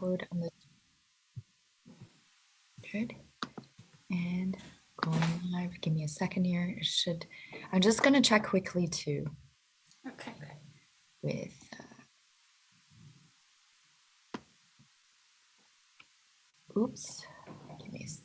record on the good and going live. Give me a second here. I'm just gonna check quickly too. Okay. With oops. Give me a second.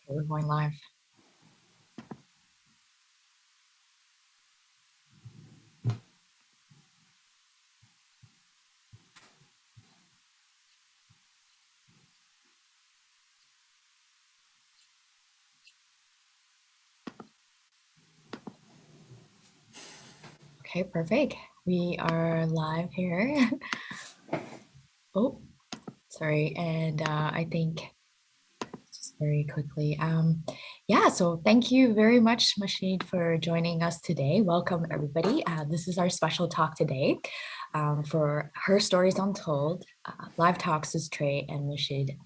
Okay, we're going live. Okay, perfect. We are live here. Oh, sorry. And I think just very quickly. Yeah, so thank you very much, Mahshid, for joining us today. Welcome, everybody. This is our special talk today for Her Stories Untold. Live talks with Traei and Mahshid.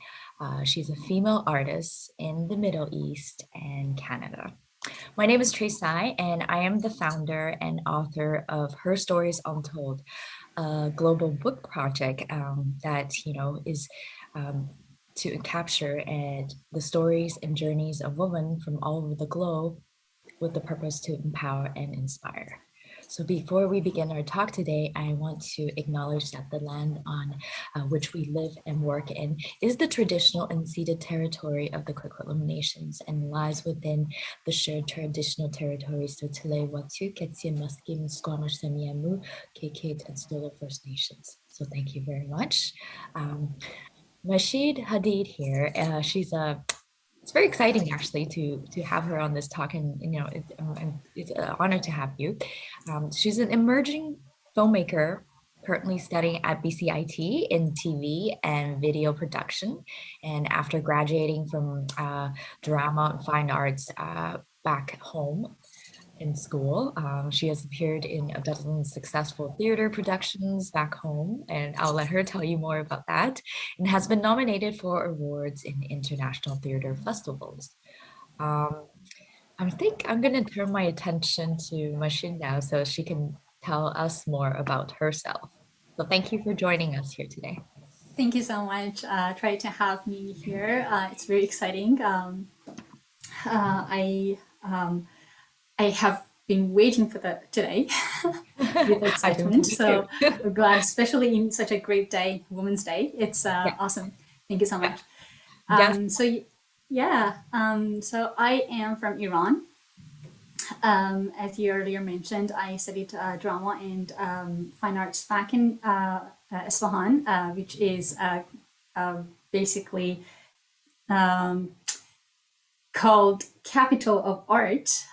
She's a female artist in the Middle East and Canada. My name is Traei, and I am the founder and author of Her Stories Untold, a global book project that is to capture the stories and journeys of women from all over the globe with the purpose to empower and inspire. So before we begin our talk today, I want to acknowledge that the land on which we live and work in is the traditional unceded territory of the Coquitlam Nations and lies within the shared traditional territories of Tile, Watu, Ketsia, Musqueam, Squamish, Semiahmoo, Kikit, and Stolo First Nations. So thank you very much. Mahshid Hadid here. It's very exciting actually to have her on this talk, and it's an honor to have you. She's an emerging filmmaker currently studying at BCIT in TV and video production, and after graduating from drama and fine arts back home in school. She has appeared in a dozen successful theater productions back home, and I'll let her tell you more about that, and has been nominated for awards in international theater festivals. I think I'm going to turn my attention to Mahshid now so she can tell us more about herself. So thank you for joining us here today. Thank you so much, Traei, to have me here. It's very exciting. I have been waiting for today with excitement. So we're glad, especially in such a great day, Women's Day. It's awesome. Thank you so much. Yes. So I am from Iran. As you earlier mentioned, I studied drama and fine arts back in Isfahan, which is basically called capital of art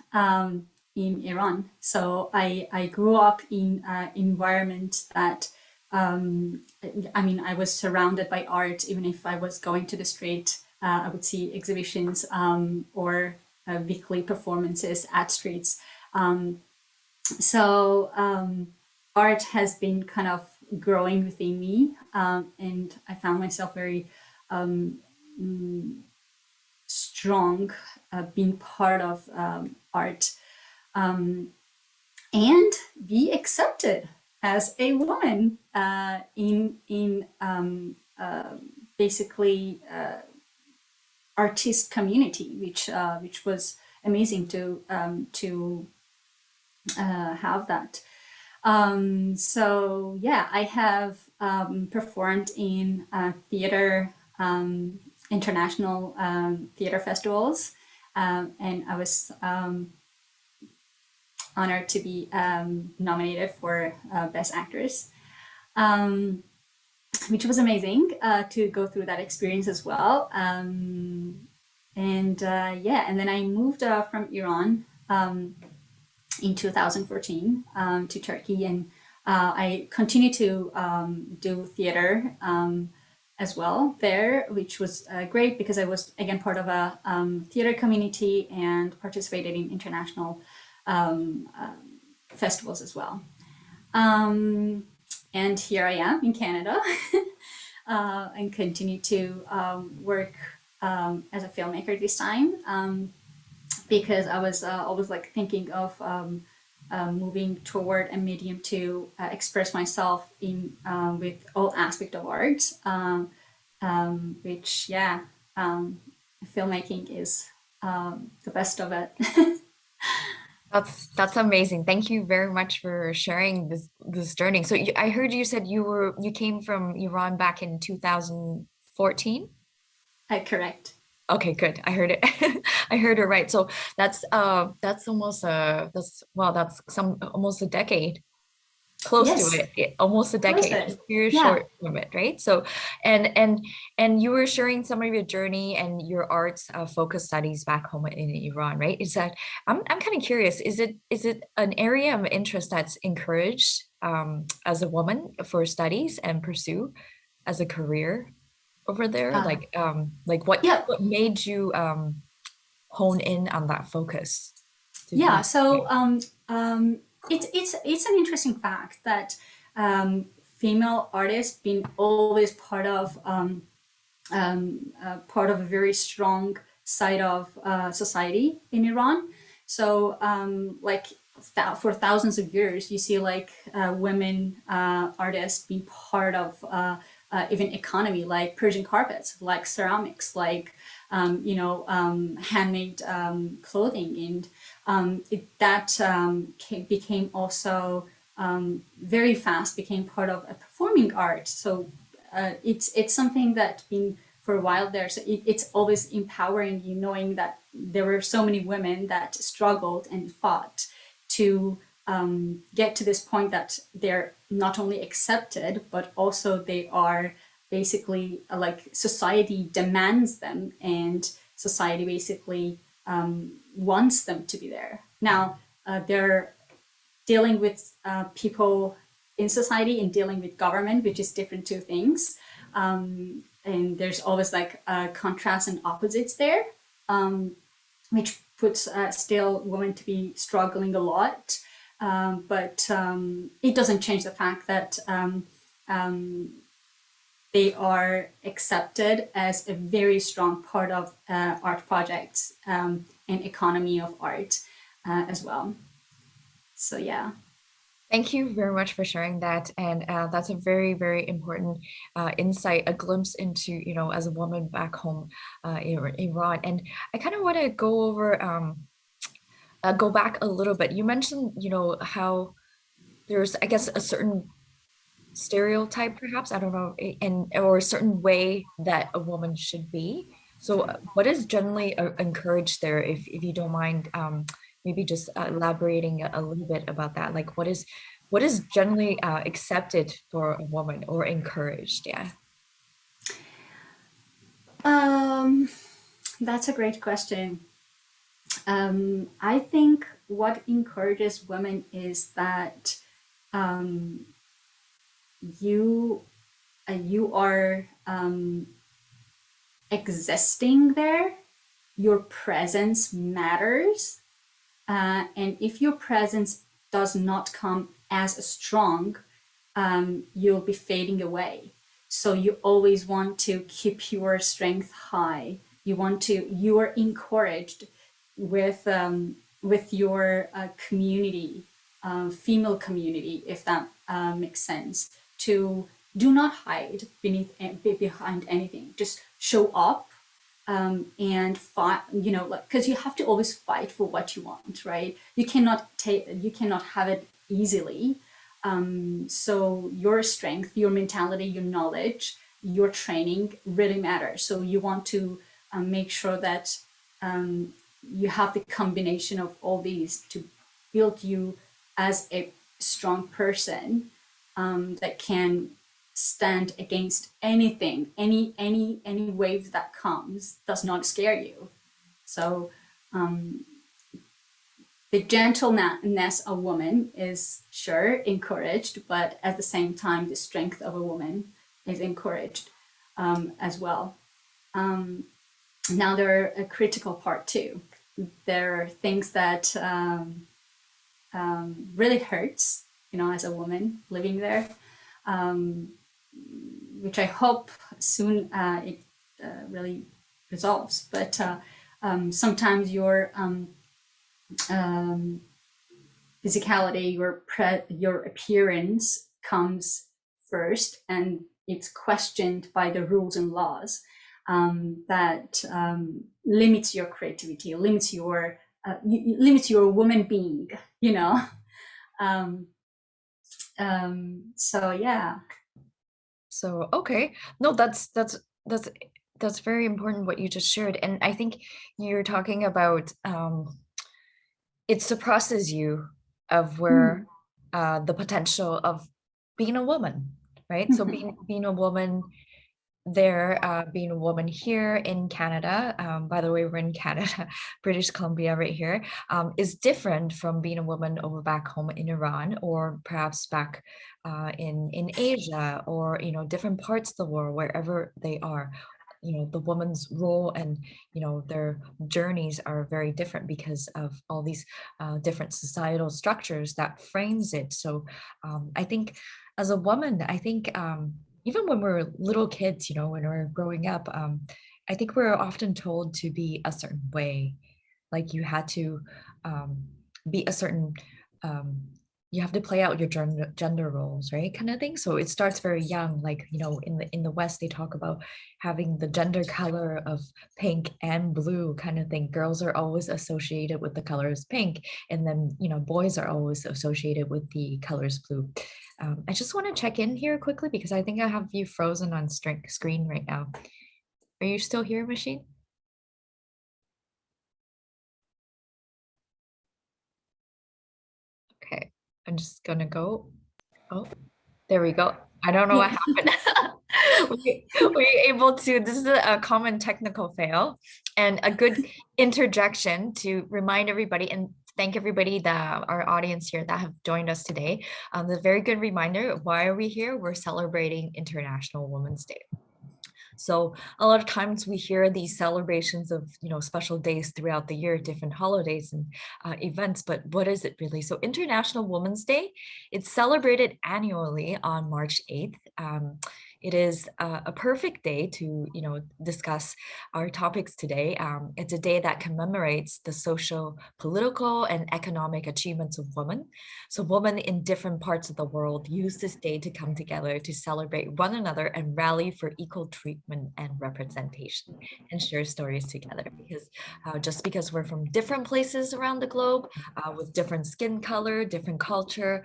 in Iran. So I grew up in an environment that, I was surrounded by art. Even if I was going to the street, I would see exhibitions or weekly performances at streets. Art has been kind of growing within me, and I found myself very strong being part of art and be accepted as a woman in basically artist community, which was amazing to have that. I have performed in theater, international theater festivals, and I was honored to be nominated for Best Actress, which was amazing to go through that experience as well. And then I moved from Iran in 2014 to Turkey, and I continued to do theater as well there, which was great because I was again part of a theater community and participated in international festivals as well. And here I am in Canada, and continue to work as a filmmaker this time, because I was always like thinking of moving toward a medium to express myself in with all aspect of art, which filmmaking is the best of it. That's amazing. Thank you very much for sharing this journey. So I heard you said you came from Iran back in 2014. Correct. Okay, good. I heard it. I heard it right. So that's almost that's some almost a decade, close to Yes, it, almost a close decade, it. you're Yeah. short from it, right? So and and and you were sharing some of your journey and your arts focus studies back home in Iran, right? Is that I'm kind of curious, is it an area of interest that's encouraged as a woman for studies and pursue as a career over there? Uh, Like yeah. what made you hone in on that focus to Yeah. be, yeah. So it's an interesting fact that female artists been always part of a very strong side of society in Iran. So, for thousands of years, you see like women artists being part of even economy, like Persian carpets, like ceramics, like handmade clothing, and became also very fast became part of a performing art. So it's something that's been for a while there. So it's always empowering you knowing that there were so many women that struggled and fought to get to this point that they're not only accepted, but also they are basically like society demands them, and society basically wants them to be there. Now, they're dealing with people in society and dealing with government, which is different two things. And there's always like contrasts and opposites there, which puts still women to be struggling a lot. But it doesn't change the fact that they are accepted as a very strong part of art projects and economy of art as well. So yeah. Thank you very much for sharing that. And that's a very, very important insight, a glimpse into, as a woman back home in Iran. And I kind of want to go back a little bit. You mentioned, how there's, I guess, a certain stereotype, perhaps, I don't know, and or a certain way that a woman should be. So, what is generally encouraged there, if you don't mind, maybe just elaborating a little bit about that? Like, what is generally accepted for a woman or encouraged? Yeah. Um, that's a great question. I think what encourages women is that you you are existing there. Your presence matters, and if your presence does not come as strong, you'll be fading away. So you always want to keep your strength high. You are encouraged with your community, female community, if that makes sense, to do not hide behind anything. Just show up and fight. Because you have to always fight for what you want, right? You cannot have it easily. So your strength, your mentality, your knowledge, your training really matters. So you want to make sure that you have the combination of all these to build you as a strong person that can stand against anything, any wave that comes does not scare you. So the gentleness of a woman is sure encouraged, but at the same time, the strength of a woman is encouraged as well. Now, there are a critical part too. There are things that really hurts, as a woman living there. which I hope soon it really resolves. But sometimes your physicality, your appearance comes first, and it's questioned by the rules and laws that limits your creativity, limits your woman being. You know. Um, so yeah. So okay, no, that's very important what you just shared, and I think you're talking about it suppresses you of where Mm. the potential of being a woman, right? So Mhm. being a woman there, being a woman here in Canada, by the way, we're in Canada, British Columbia right here, is different from being a woman over back home in Iran, or perhaps back in Asia, or different parts of the world, wherever they are. The woman's role and their journeys are very different because of all these different societal structures that frames it. So I think as a woman, I think even when we're little kids, when we're growing up, I think we're often told to be a certain way. Like you had to um, be a certain, um, you have to play out your gender roles, right? Kind of thing. So it starts very young. Like, in the West, they talk about having the gender color of pink and blue kind of thing. Girls are always associated with the colors pink, and then, boys are always associated with the colors blue. I just want to check in here quickly because I think I have you frozen on screen right now. Are you still here, Machine? Okay, I'm just gonna go. Oh, there we go. I don't know what Yeah. happened. We able to, this is a common technical fail and a good interjection to remind everybody and thank everybody that our audience here that have joined us today. A very good reminder, why are we here? We're celebrating International Women's Day. So a lot of times we hear these celebrations of, special days throughout the year, different holidays and events, but what is it really? So International Women's Day, it's celebrated annually on March 8th. It is a perfect day to, discuss our topics today. It's a day that commemorates the social, political, and economic achievements of women. So women in different parts of the world use this day to come together to celebrate one another and rally for equal treatment and representation and share stories together. Because just because we're from different places around the globe, with different skin color, different culture,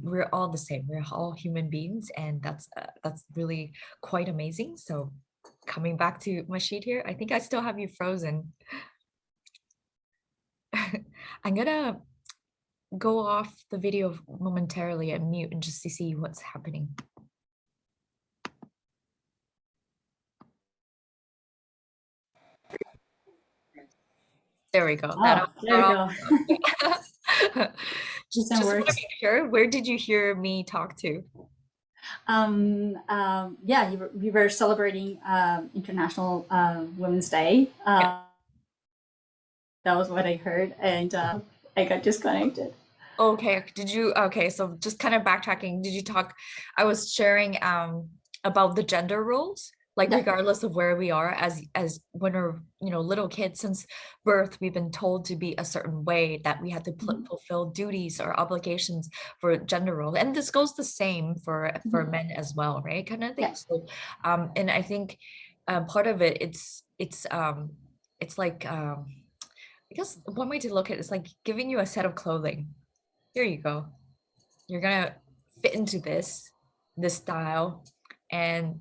we're all the same. We're all human beings, and that's really quite amazing. So coming back to Mahshid here, I think I still have you frozen. I'm gonna go off the video momentarily and mute and just to see what's happening. There we go. That Oh, there we're we all go. just That want to works. make sure. Where did you hear me talk to? Yeah, we were celebrating International Women's Day. Yeah. That was what I heard, and I got disconnected. Okay. Okay, so just kind of backtracking, did you talk, I was sharing about the gender roles, like Yeah. regardless of where we are as when we're, little kids, since birth, we've been told to be a certain way, that we had to Mhm. fulfill duties or obligations for gender role. And this goes the same for Mhm. men as well, right? Kind of thing. Yeah. So and I think part of it, it's like I guess one way to look at it is like giving you a set of clothing. Here you go. You're gonna fit into this style, and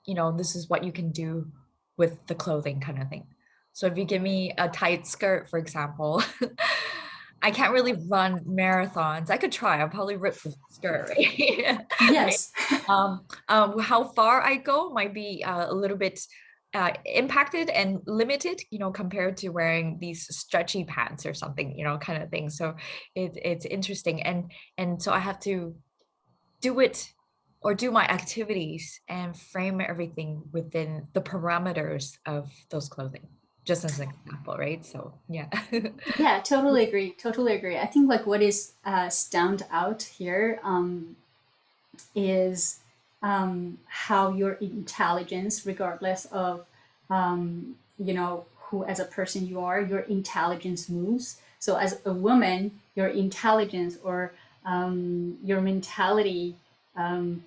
this is what you can do with the clothing kind of thing. So if you give me a tight skirt, for example, I can't really run marathons. I could try. I'll probably rip the skirt, right? Right. Yes. How far I go might be a little bit impacted and limited, compared to wearing these stretchy pants or something, kind of thing. So it's interesting, and so I have to do it or do my activities and frame everything within the parameters of those clothing, just as an example, right? So yeah. Yeah, totally agree. Totally agree. I think like what is stand out here, is how your intelligence, regardless of who as a person you are, your intelligence moves. So as a woman, your intelligence or your mentality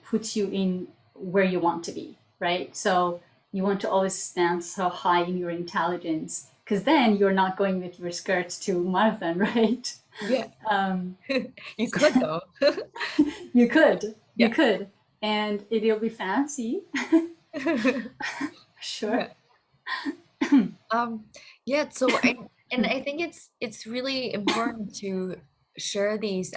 puts you in where you want to be, right? So you want to always stand so high in your intelligence because then you're not going with your skirts to marathon, right? Yeah. You could though. You could, you Yeah. could, and it'll be fancy, sure. Yeah. Um, yeah, and I think it's really important to share these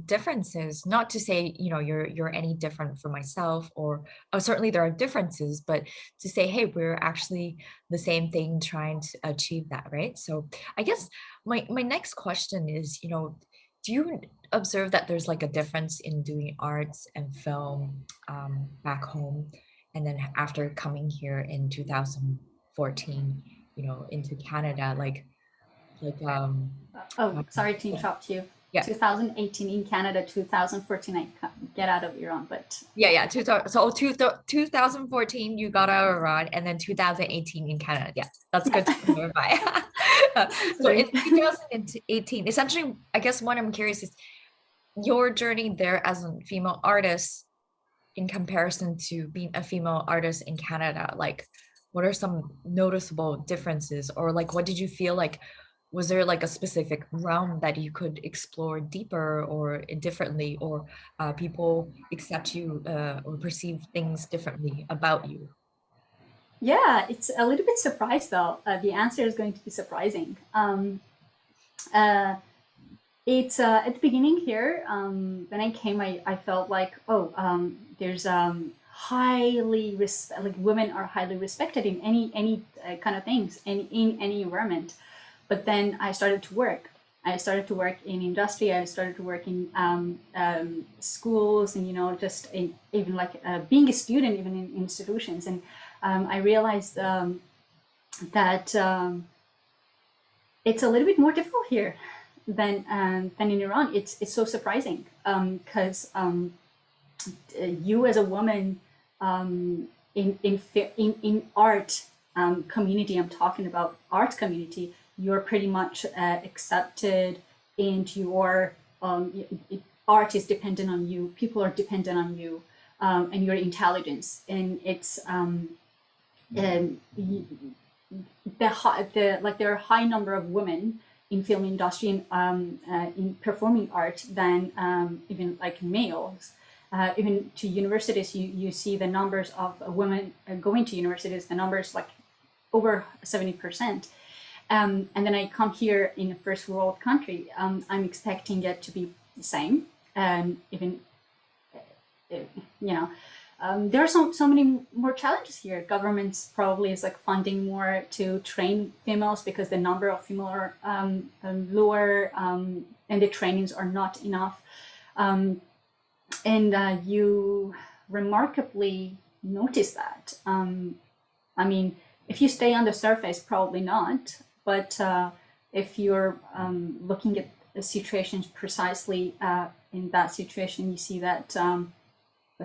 differences, not to say, you're any different from myself or certainly there are differences, but to say, hey, we're actually the same thing trying to achieve that, right? So I guess my next question is, do you observe that there's like a difference in doing arts and film back home and then after coming here in 2014? Into Canada, Oh, um, sorry to interrupt you. yeah, 2018 in Canada, 2014 I get out of Iran, but yeah, yeah. 2014, you got out of Iran, and then 2018 in Canada. Yeah, that's yeah. good to clarify. So in Sorry. 2018, essentially, I guess what I'm curious is your journey there as a female artist in comparison to being a female artist in Canada? Like, what are some noticeable differences, or like, what did you feel like? Was there like a specific realm that you could explore deeper or differently, or people accept you or perceive things differently about you? Yeah, it's a little bit surprised though. The answer is going to be surprising. Uh, it's at the beginning here. When I came, I felt like, oh, there's like women are highly respected in any kind of things and in any environment. But then I started to work. I started to work in industry. I started to work in schools, and just even like being a student, even in institutions. And I realized that it's a little bit more difficult here than in Iran. It's so surprising because you as a woman in art community, I'm talking about art community, you're pretty much accepted, and your art is dependent on you. People are dependent on you and your intelligence, and it's um, there are a high number of women in film industry and in performing art than even like males. Even to universities, you see the numbers of women going to universities, the numbers like over 70%. And then I come here in a first world country. I'm expecting it to be the same. Even you know, there are so many more challenges here. Governments probably is like funding more to train females because the number of female are lower, and the trainings are not enough. And you remarkably notice that. I mean, if you stay on the surface, probably not. But if you're looking at the situations precisely in that situation, you see that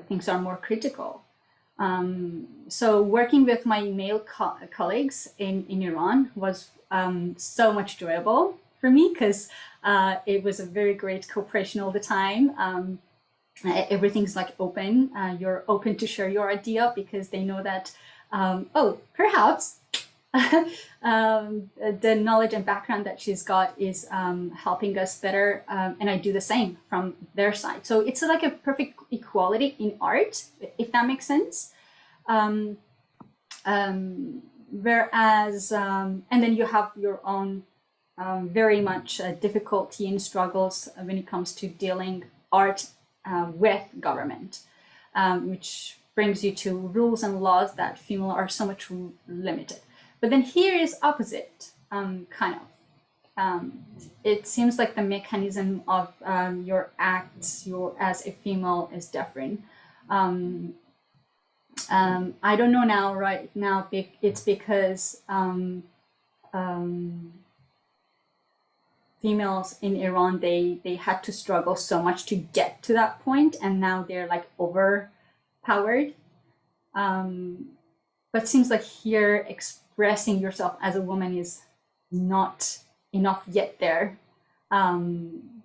things are more critical. So working with my male colleagues in Iran was so much enjoyable for me because it was a very great cooperation all the time. Everything's like open. You're open to share your idea because they know that, oh, perhaps the knowledge and background that she's got is helping us better, and I do the same from their side. So it's like a perfect equality in art, if that makes sense. Um, Whereas, and then you have your own very much difficulty and struggles when it comes to dealing art with government, which brings you to rules and laws that female are so much limited. But then here is opposite, kind of. It seems like the mechanism of your acts, your as a female, is different. I don't know now. Right now, it's because females in Iran, they had to struggle so much to get to that point, and now they're like overpowered. Um, but seems like here expressing yourself as a woman is not enough yet there. Um,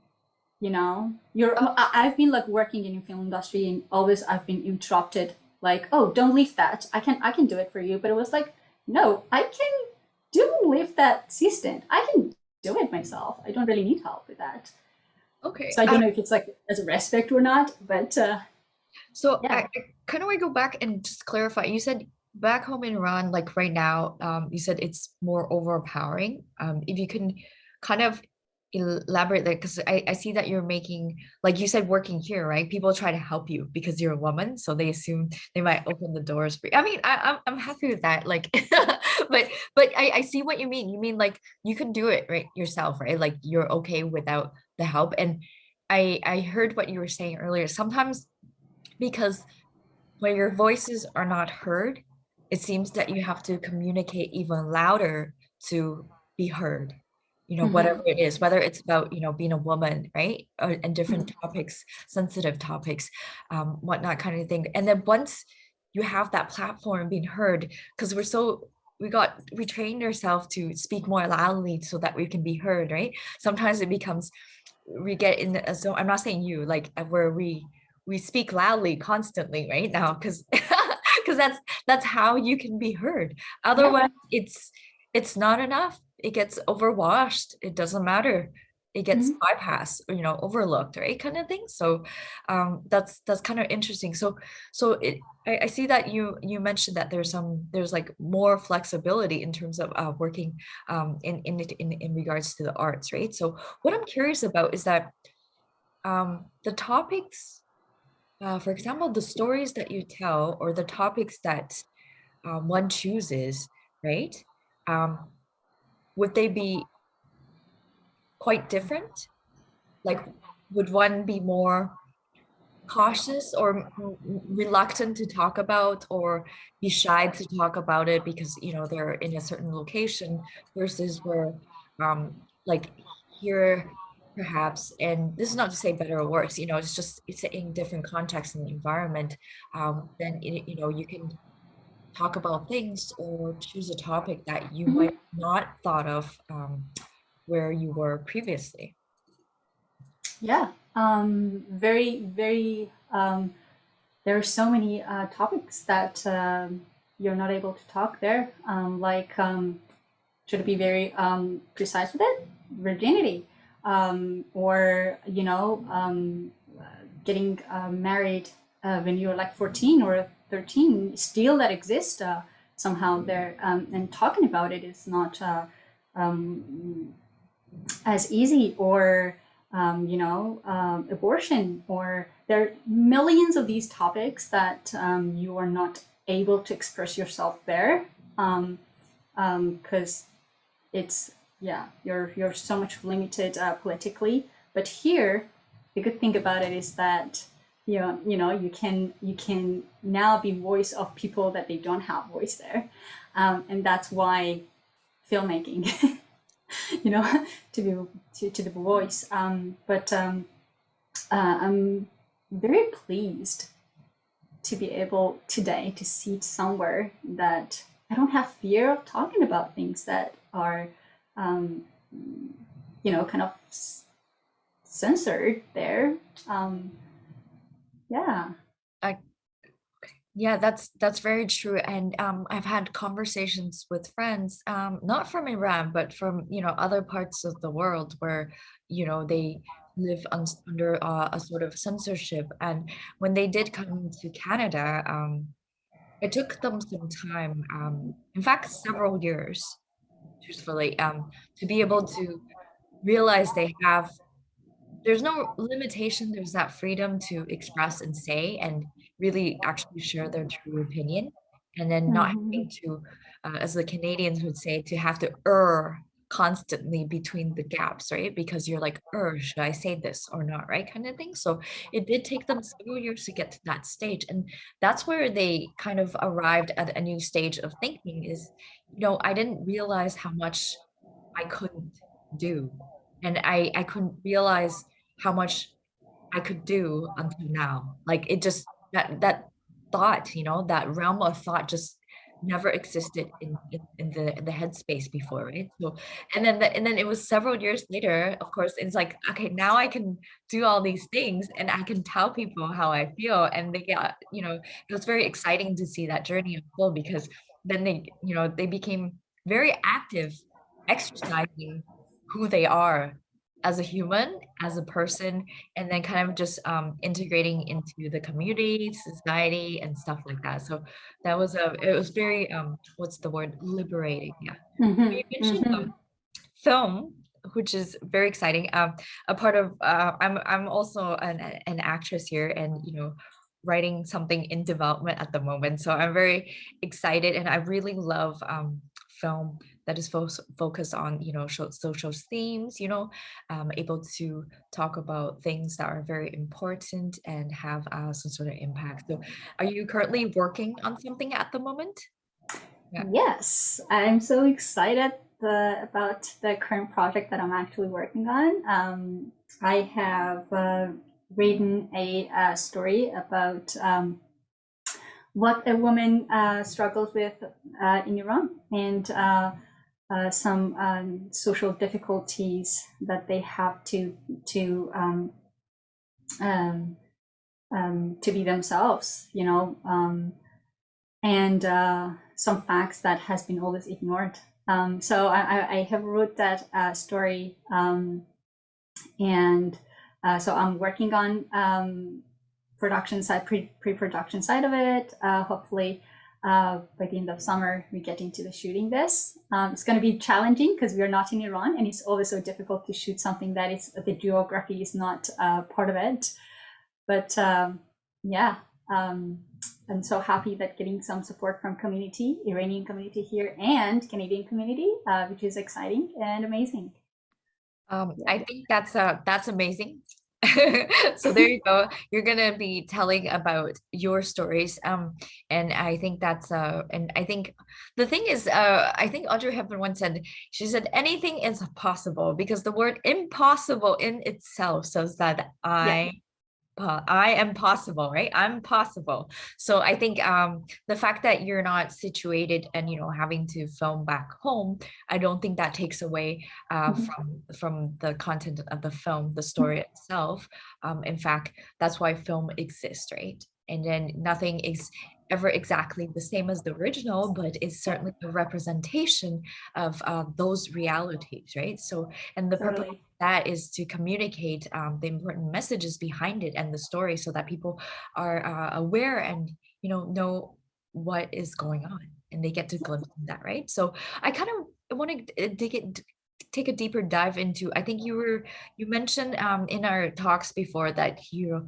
you know, I've been like working in the film industry, and always I've been interrupted like, oh, don't leave that, I can do it for you. But it was like, no, I can do lift that assistant, I can do it myself, I don't really need help with that. Okay. So I don't know if it's like as a respect or not, but So yeah. I kind of want to go back and just clarify. You said back home in Iran, like right now, you said it's more overpowering. If you can kind of elaborate that, because I see that you're making, like you said, working here, right? People try to help you because you're a woman, so they assume they might open the doors for you. I mean, I'm happy with that. Like, but I see what you mean. You mean like you can do it right yourself, right? Like you're okay without the help. And I heard what you were saying earlier. Sometimes because when your voices are not heard, it seems that you have to communicate even louder to be heard. You know, whatever Mm-hmm. it is, whether it's about, being a woman, right? And different topics, sensitive topics, whatnot kind of thing. And then once you have that platform being heard, because we trained ourselves to speak more loudly so that we can be heard, right? Sometimes it becomes we get in a zone. I'm not saying you like where we speak loudly constantly right now because because that's how you can be heard. Yeah. Otherwise, it's not enough. It gets overwashed. It doesn't matter. It gets Mm-hmm. bypassed, or, overlooked, right? Kind of thing. So, that's kind of interesting. I see that you mentioned that there's like more flexibility in terms of working in regards to the arts, right? So what I'm curious about is that the topics, for example, the stories that you tell or the topics that one chooses, right? Um, would they be quite different? Like, would one be more cautious or reluctant to talk about or be shy to talk about it because they're in a certain location versus where like here perhaps, and this is not to say better or worse, it's just it's in different contexts and environment, then you can talk about things or choose a topic that you might Mm-hmm. not thought of where you were previously. Yeah. Very, very. There are so many topics that you're not able to talk there. Should be very precise with it. Virginity, or getting married when you're like 14 or 13. Still, that exists somehow there, and talking about it is not as easy. Or abortion, or there are millions of these topics that you are not able to express yourself there, because it's, yeah, you're so much limited politically. But here, the good thing about it is that you can now be voice of people that they don't have voice there, and that's why filmmaking, you know, to to the voice. I'm very pleased to be able today to sit somewhere that I don't have fear of talking about things that are, um, kind of censored there. Um, yeah. I Yeah, that's very true. And I've had conversations with friends, not from Iran, but from, other parts of the world where, they live under a sort of censorship. And when they did come to Canada, it took them some time, in fact, several years, truthfully, to be able to realize there's no limitation. There's that freedom to express and say and really actually share their true opinion. And then not Mm-hmm. having to, as the Canadians would say, to have to err constantly between the gaps, right? Because you're like, should I say this or not, right? Kind of thing. So it did take them several years to get to that stage. And that's where they kind of arrived at a new stage of thinking is, I didn't realize how much I couldn't do. and I couldn't realize how much I could do until now. Like it just that thought, that realm of thought just never existed in the headspace before, right? So and then it was several years later, of course, it's like, okay, now I can do all these things and I can tell people how I feel. And they get, it was very exciting to see that journey unfold because then they became very active, exercising who they are as a human, as a person, and then kind of just integrating into the community, society, and stuff like that. So it was very what's the word, liberating. Yeah. Mm-hmm, You mentioned mm-hmm. film, which is very exciting. A part of I'm also an actress here, and writing something in development at the moment. So I'm very excited, and I really love film that is focused on social themes. Able to talk about things that are very important and have some sort of impact. So, are you currently working on something at the moment? Yeah. Yes, I'm so excited about the current project that I'm actually working on. I have written a story about what a woman struggles with in Iran, and some social difficulties that they have um, to be themselves, and some facts that has been always ignored. So I have wrote that story, and so I'm working on production side, pre-production side of it. Hopefully, by the end of summer, we get into the shooting this. It's going to be challenging because we are not in Iran, and it's always so difficult to shoot something that is the geography is not part of it. But yeah, I'm so happy that getting some support from community, Iranian community here, and Canadian community, which is exciting and amazing. I think that's amazing. So there you go. You're gonna be telling about your stories. And I think and I think the thing is, I think Audrey Hepburn once said, she said, anything is possible because the word impossible in itself says that Yeah. I am possible, right? I'm possible. So I think the fact that you're not situated and having to film back home, I don't think that takes away Mhm. from the content of the film, the story itself. In fact, that's why film exists, right? And then nothing is ever exactly the same as the original, but it's Yeah, certainly a representation of those realities, right? So, and the purpose totally. that is to communicate the important messages behind it and the story so that people are aware and know what is going on and they get to glimpse that, right? So I kind of want to take a deeper dive into, I think you mentioned in our talks before that you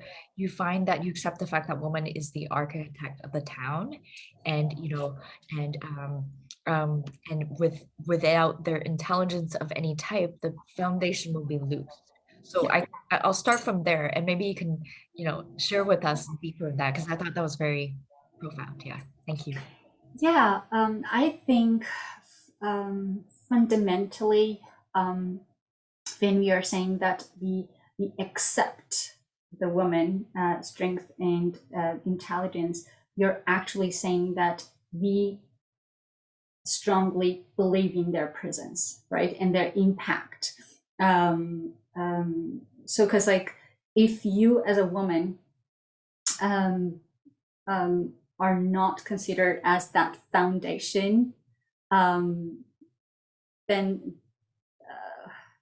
find that you accept the fact that woman is the architect of the town, and and and without their intelligence of any type, the foundation will be loose. So Yeah. I'll start from there, and maybe you can share with us deeper in that, because I thought that was very profound. Yeah, thank you. Yeah, I think fundamentally, um, when we are saying that we accept the woman strength and intelligence, you're actually saying that we strongly believe in their presence, right, and their impact. So, because like if you as a woman um, are not considered as that foundation, um, then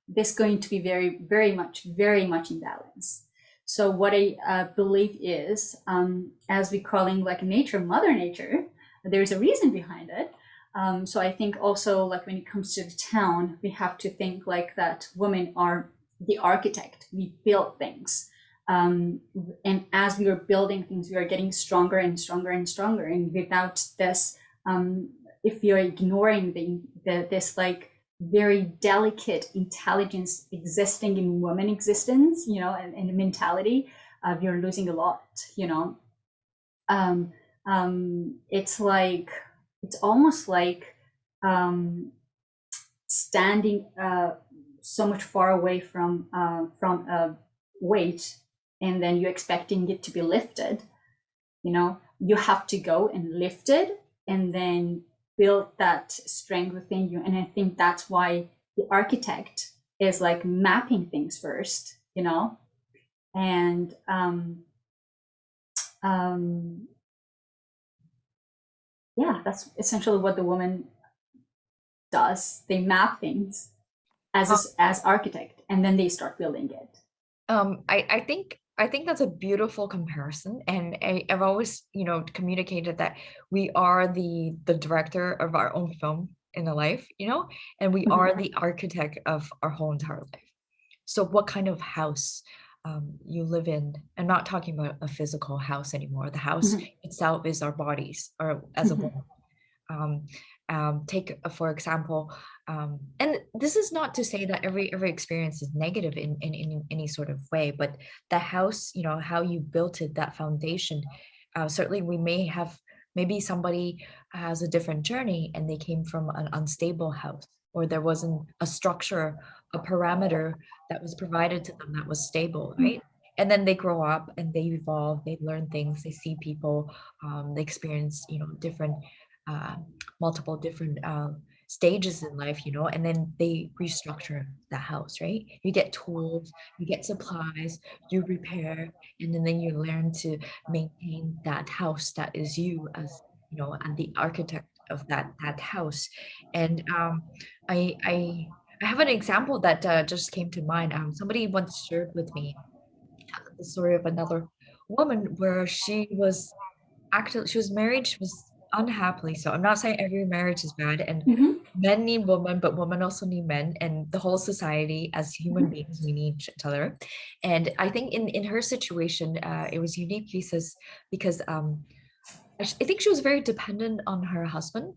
this going to be very much imbalance. So what I believe is, as we calling like nature, Mother Nature, there's a reason behind it. So I think also like when it comes to the town, we have to think like that women are the architect. We build things. And as we are building things, we are getting stronger and stronger and stronger. And without this, if you're ignoring this like very delicate intelligence existing in woman existence, and the mentality, you're losing a lot, um, it's like it's almost like um, standing so much far away from a weight, and then you're expecting it to be lifted. You have to go and lift it, and then build that strength within you. And I think that's why the architect is like mapping things first, and um, yeah, that's essentially what the woman does. They map things as architect, and then they start building it. I think that's a beautiful comparison, and I've always, communicated that we are the director of our own film in a life, and we Mhm. are the architect of our whole entire life. So what kind of house you live in? I'm not talking about a physical house anymore. The house Mhm. itself is our bodies, or as a Mhm. woman. Um, take for example, and this is not to say that every experience is negative in any sort of way, but the house, how you built it, that foundation. Certainly, we may have, maybe somebody has a different journey and they came from an unstable house, or there wasn't a structure, a parameter that was provided to them that was stable, right? And then they grow up and they evolve, they learn things, they see people, they experience, different uh, multiple different stages in life, and then they restructure the house, right? You get tools, you get supplies, you repair, and then you learn to maintain that house that is you, as and the architect of that house. And I have an example that just came to mind. Somebody once shared with me the story of another woman where she was married, she was unhappily so. I'm not saying every marriage is bad, and Mhm. men need women, but women also need men, and the whole society as human Mhm. beings, we need each other. And I think in her situation, it was unique because I think she was very dependent on her husband,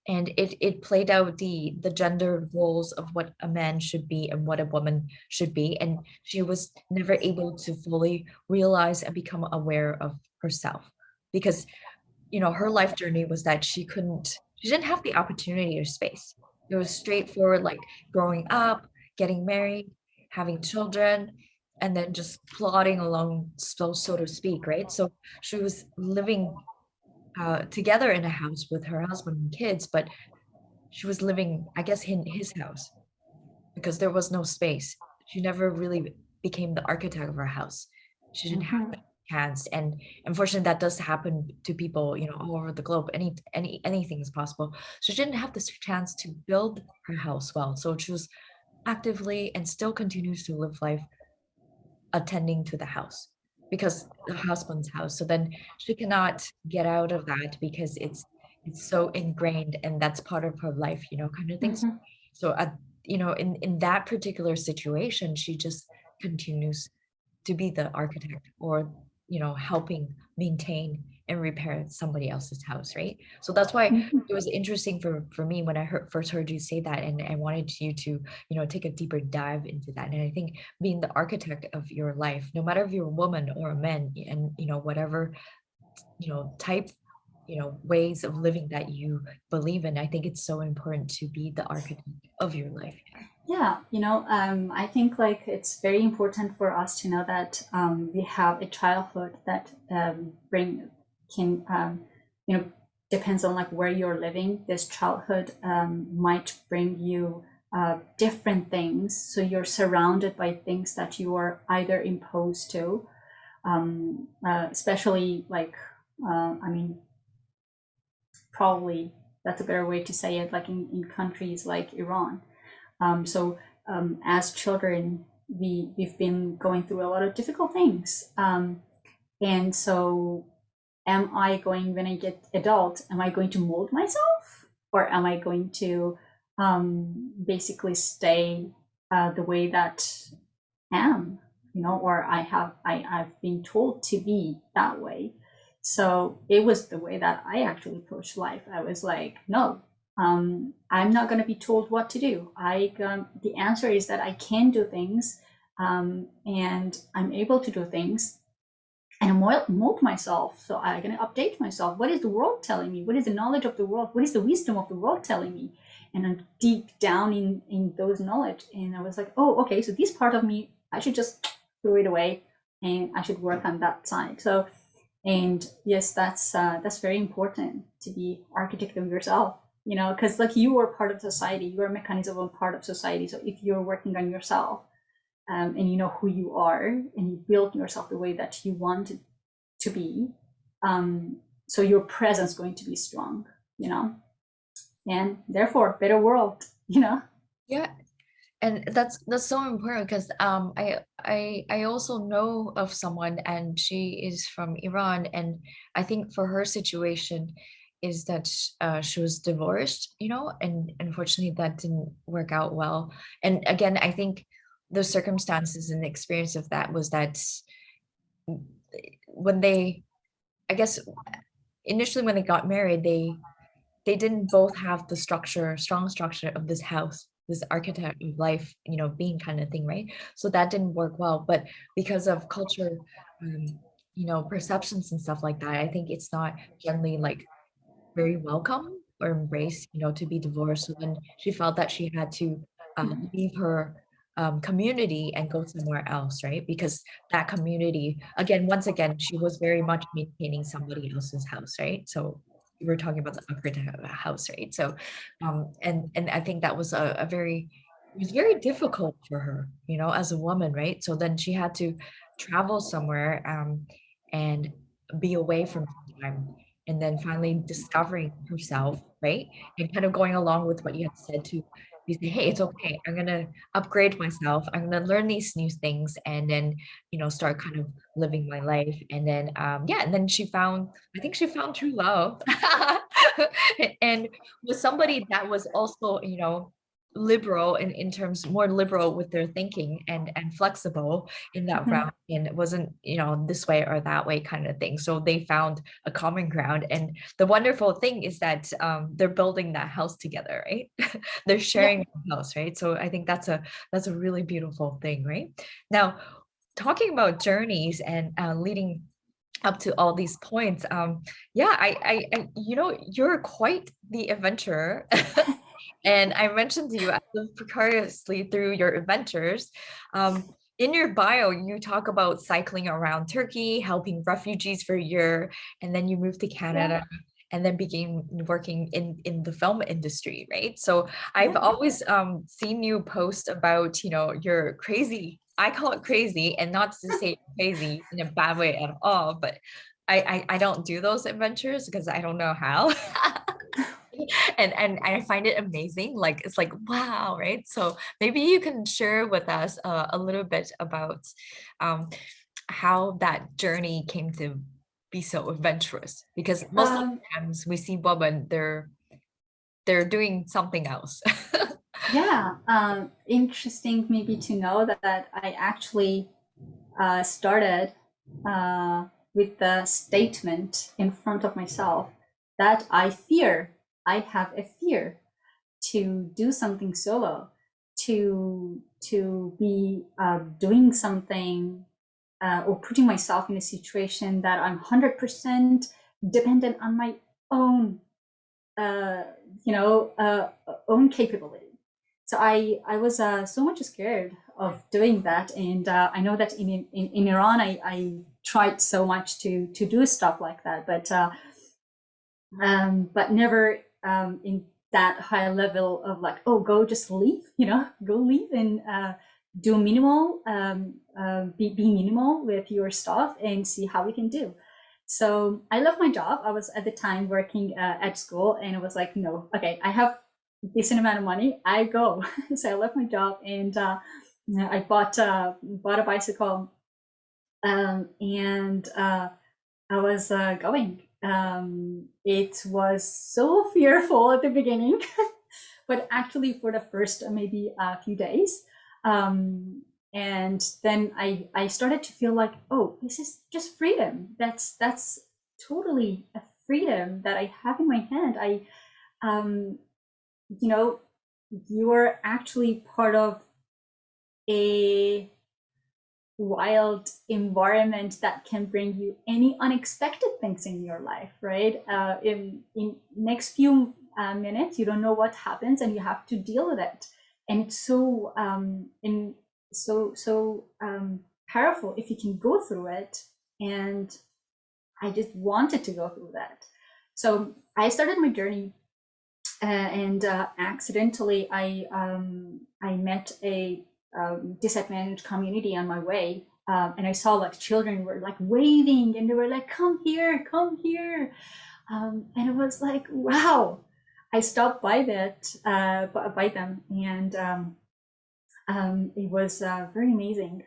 and it played out the gender roles of what a man should be and what a woman should be, and she was never able to fully realize and become aware of herself, because her life journey was that she didn't have the opportunity or space. It was straightforward, like growing up, getting married, having children, and then just plodding along, so to speak, right? So she was living together in a house with her husband and kids, but she was living, I guess, in his house because there was no space. She never really became the architect of her house. She didn't have Mhm. that chance, and unfortunately, that does happen to people, all over the globe. Anything is possible. So she didn't have this chance to build her house well. So she was actively and still continues to live life attending to the house because the husband's house. So then she cannot get out of that because it's so ingrained and that's part of her life, kind of things. Mhm. So in that particular situation, she just continues to be the architect, or helping maintain and repair somebody else's house, right? So that's why Mhm. it was interesting for me when I first heard you say that, and I wanted you to take a deeper dive into that. And I think being the architect of your life, no matter if you're a woman or a man, and whatever type, ways of living that you believe in, I think it's so important to be the architect of your life. Yeah, I think like it's very important for us to know that we have a childhood that bring can depends on like where you're living. This childhood might bring you different things, so you're surrounded by things that you are either imposed to, especially like I mean, probably that's a better way to say it, like in countries like Iran. As children, we've been going through a lot of difficult things, and so am I going, when I get adult, am I going to mold myself, or am I going to basically stay the way that I am, or I've been told to be that way. So it was the way that I actually approached life. I was like, no, I'm not going to be told what to do. The answer is that I can do things, and I'm able to do things, and mold myself. So I'm going to update myself. What is the world telling me? What is the knowledge of the world? What is the wisdom of the world telling me? and deep down in those knowledge. And I was like, oh, okay, so this part of me, I should just throw it away, and I should work on that side. So, and yes, that's very important, to be architect of yourself, because like you are part of society, you are a mechanism of part of society. So if you're working on yourself, and you know who you are, and you build yourself the way that you want it to be, so your presence is going to be strong, and therefore better world. Yeah, and that's so important because I also know of someone and she is from Iran, and I think for her situation is that she was divorced, and unfortunately that didn't work out well. And again, I think the circumstances and the experience of that was that when they, I guess initially when they got married, they didn't both have the strong structure of this house, this architect of life, being kind of thing, right? So that didn't work well. But because of culture, um, perceptions and stuff like that, I think it's not generally like very welcome or embraced, to be divorced. So then she felt that she had to leave her community and go somewhere else, right? Because that community, again, once again, she was very much maintaining somebody else's house, right? So we were talking about the architect of a house, right? So, and I think that was a very, it was very difficult for her, as a woman, right? So then she had to travel somewhere and be away from time, and then finally discovering herself, right? And kind of going along with what you had said to you say, hey, it's okay. I'm gonna upgrade myself. I'm gonna learn these new things and then, start kind of living my life. And then yeah, and then I think she found true love. And with somebody that was also, liberal in terms more liberal with their thinking and flexible in that Mhm. route, and it wasn't this way or that way kind of thing, so they found a common ground. And the wonderful thing is that they're building that house together, right? They're Yeah. sharing a house, right? So I think that's a really beautiful thing, right? Now, talking about journeys and leading up to all these points, yeah, you're quite the adventurer. And I mentioned to you, I live precariously through your adventures. In your bio, you talk about cycling around Turkey, helping refugees for a year, and then you moved to Yeah. Canada and then began working in the film industry, right? So I've Yeah. always seen you post about, your crazy, I call it crazy, and not to say crazy in a bad way at all, but I don't do those adventures because I don't know how. And I find it amazing. Like it's like wow, right? So maybe you can share with us a little bit about um, how that journey came to be so adventurous. Because most of Um, the times we see women, they're doing something else. yeah. Interesting maybe to know that I actually started with the statement in front of myself that I have a fear to do something solo, to be doing something or putting myself in a situation that I'm 100% dependent on my own, uh, own capability. So I was so much scared of doing that, and I know that in Iran I tried so much to do stuff like that, but never in that high level of like, oh, go just leave, go leave and do minimal, be minimal with your stuff and see how we can do. So I left my job. I was at the time working at school, and it was like, no, okay, I have decent amount of money. I go. So I left my job, and I bought a bicycle, and I was going. It was so fearful at the beginning, but actually for the first maybe a few days, and then I started to feel like, oh, this is just freedom. That's totally a freedom that I have in my hand. Um, you know, you're actually part of a wild environment that can bring you any unexpected things in your life, right? In next few minutes. You don't know what happens, and you have to deal with it. And it's so powerful if you can go through it. And I just wanted to go through that. So I started my journey, and accidentally I met a disadvantaged community on my way, and I saw like children were like waving, and they were like, "Come here, come here," and it was like, wow. I stopped by by them, and it was very amazing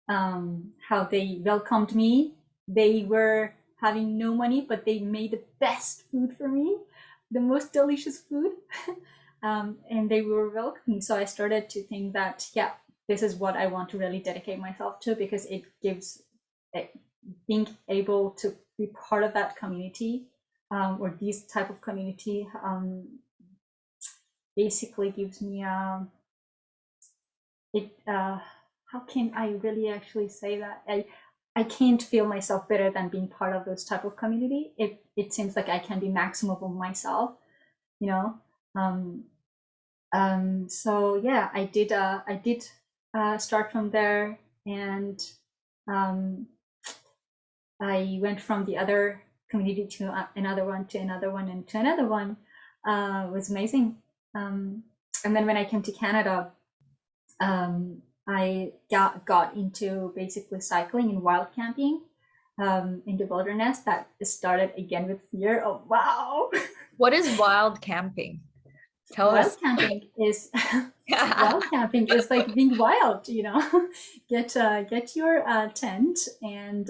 how they welcomed me. They were having no money, but they made the best food for me, the most delicious food. And they were welcoming. So I started to think that, yeah, this is what I want to really dedicate myself to, because it gives being able to be part of that community, or this type of community, basically gives me how can I really actually say that? I can't feel myself better than being part of those type of community. It seems like I can be maximum of myself, you know. So yeah, I did start from there, and I went from the other community to another one, to another one, and to another one. It was amazing. And then when I came to Canada, I got into basically cycling and wild camping in the wilderness. That started again with fear of, wow. What is wild camping? Tell us. Wild camping is wild camping is like being wild, you know. Get your tent and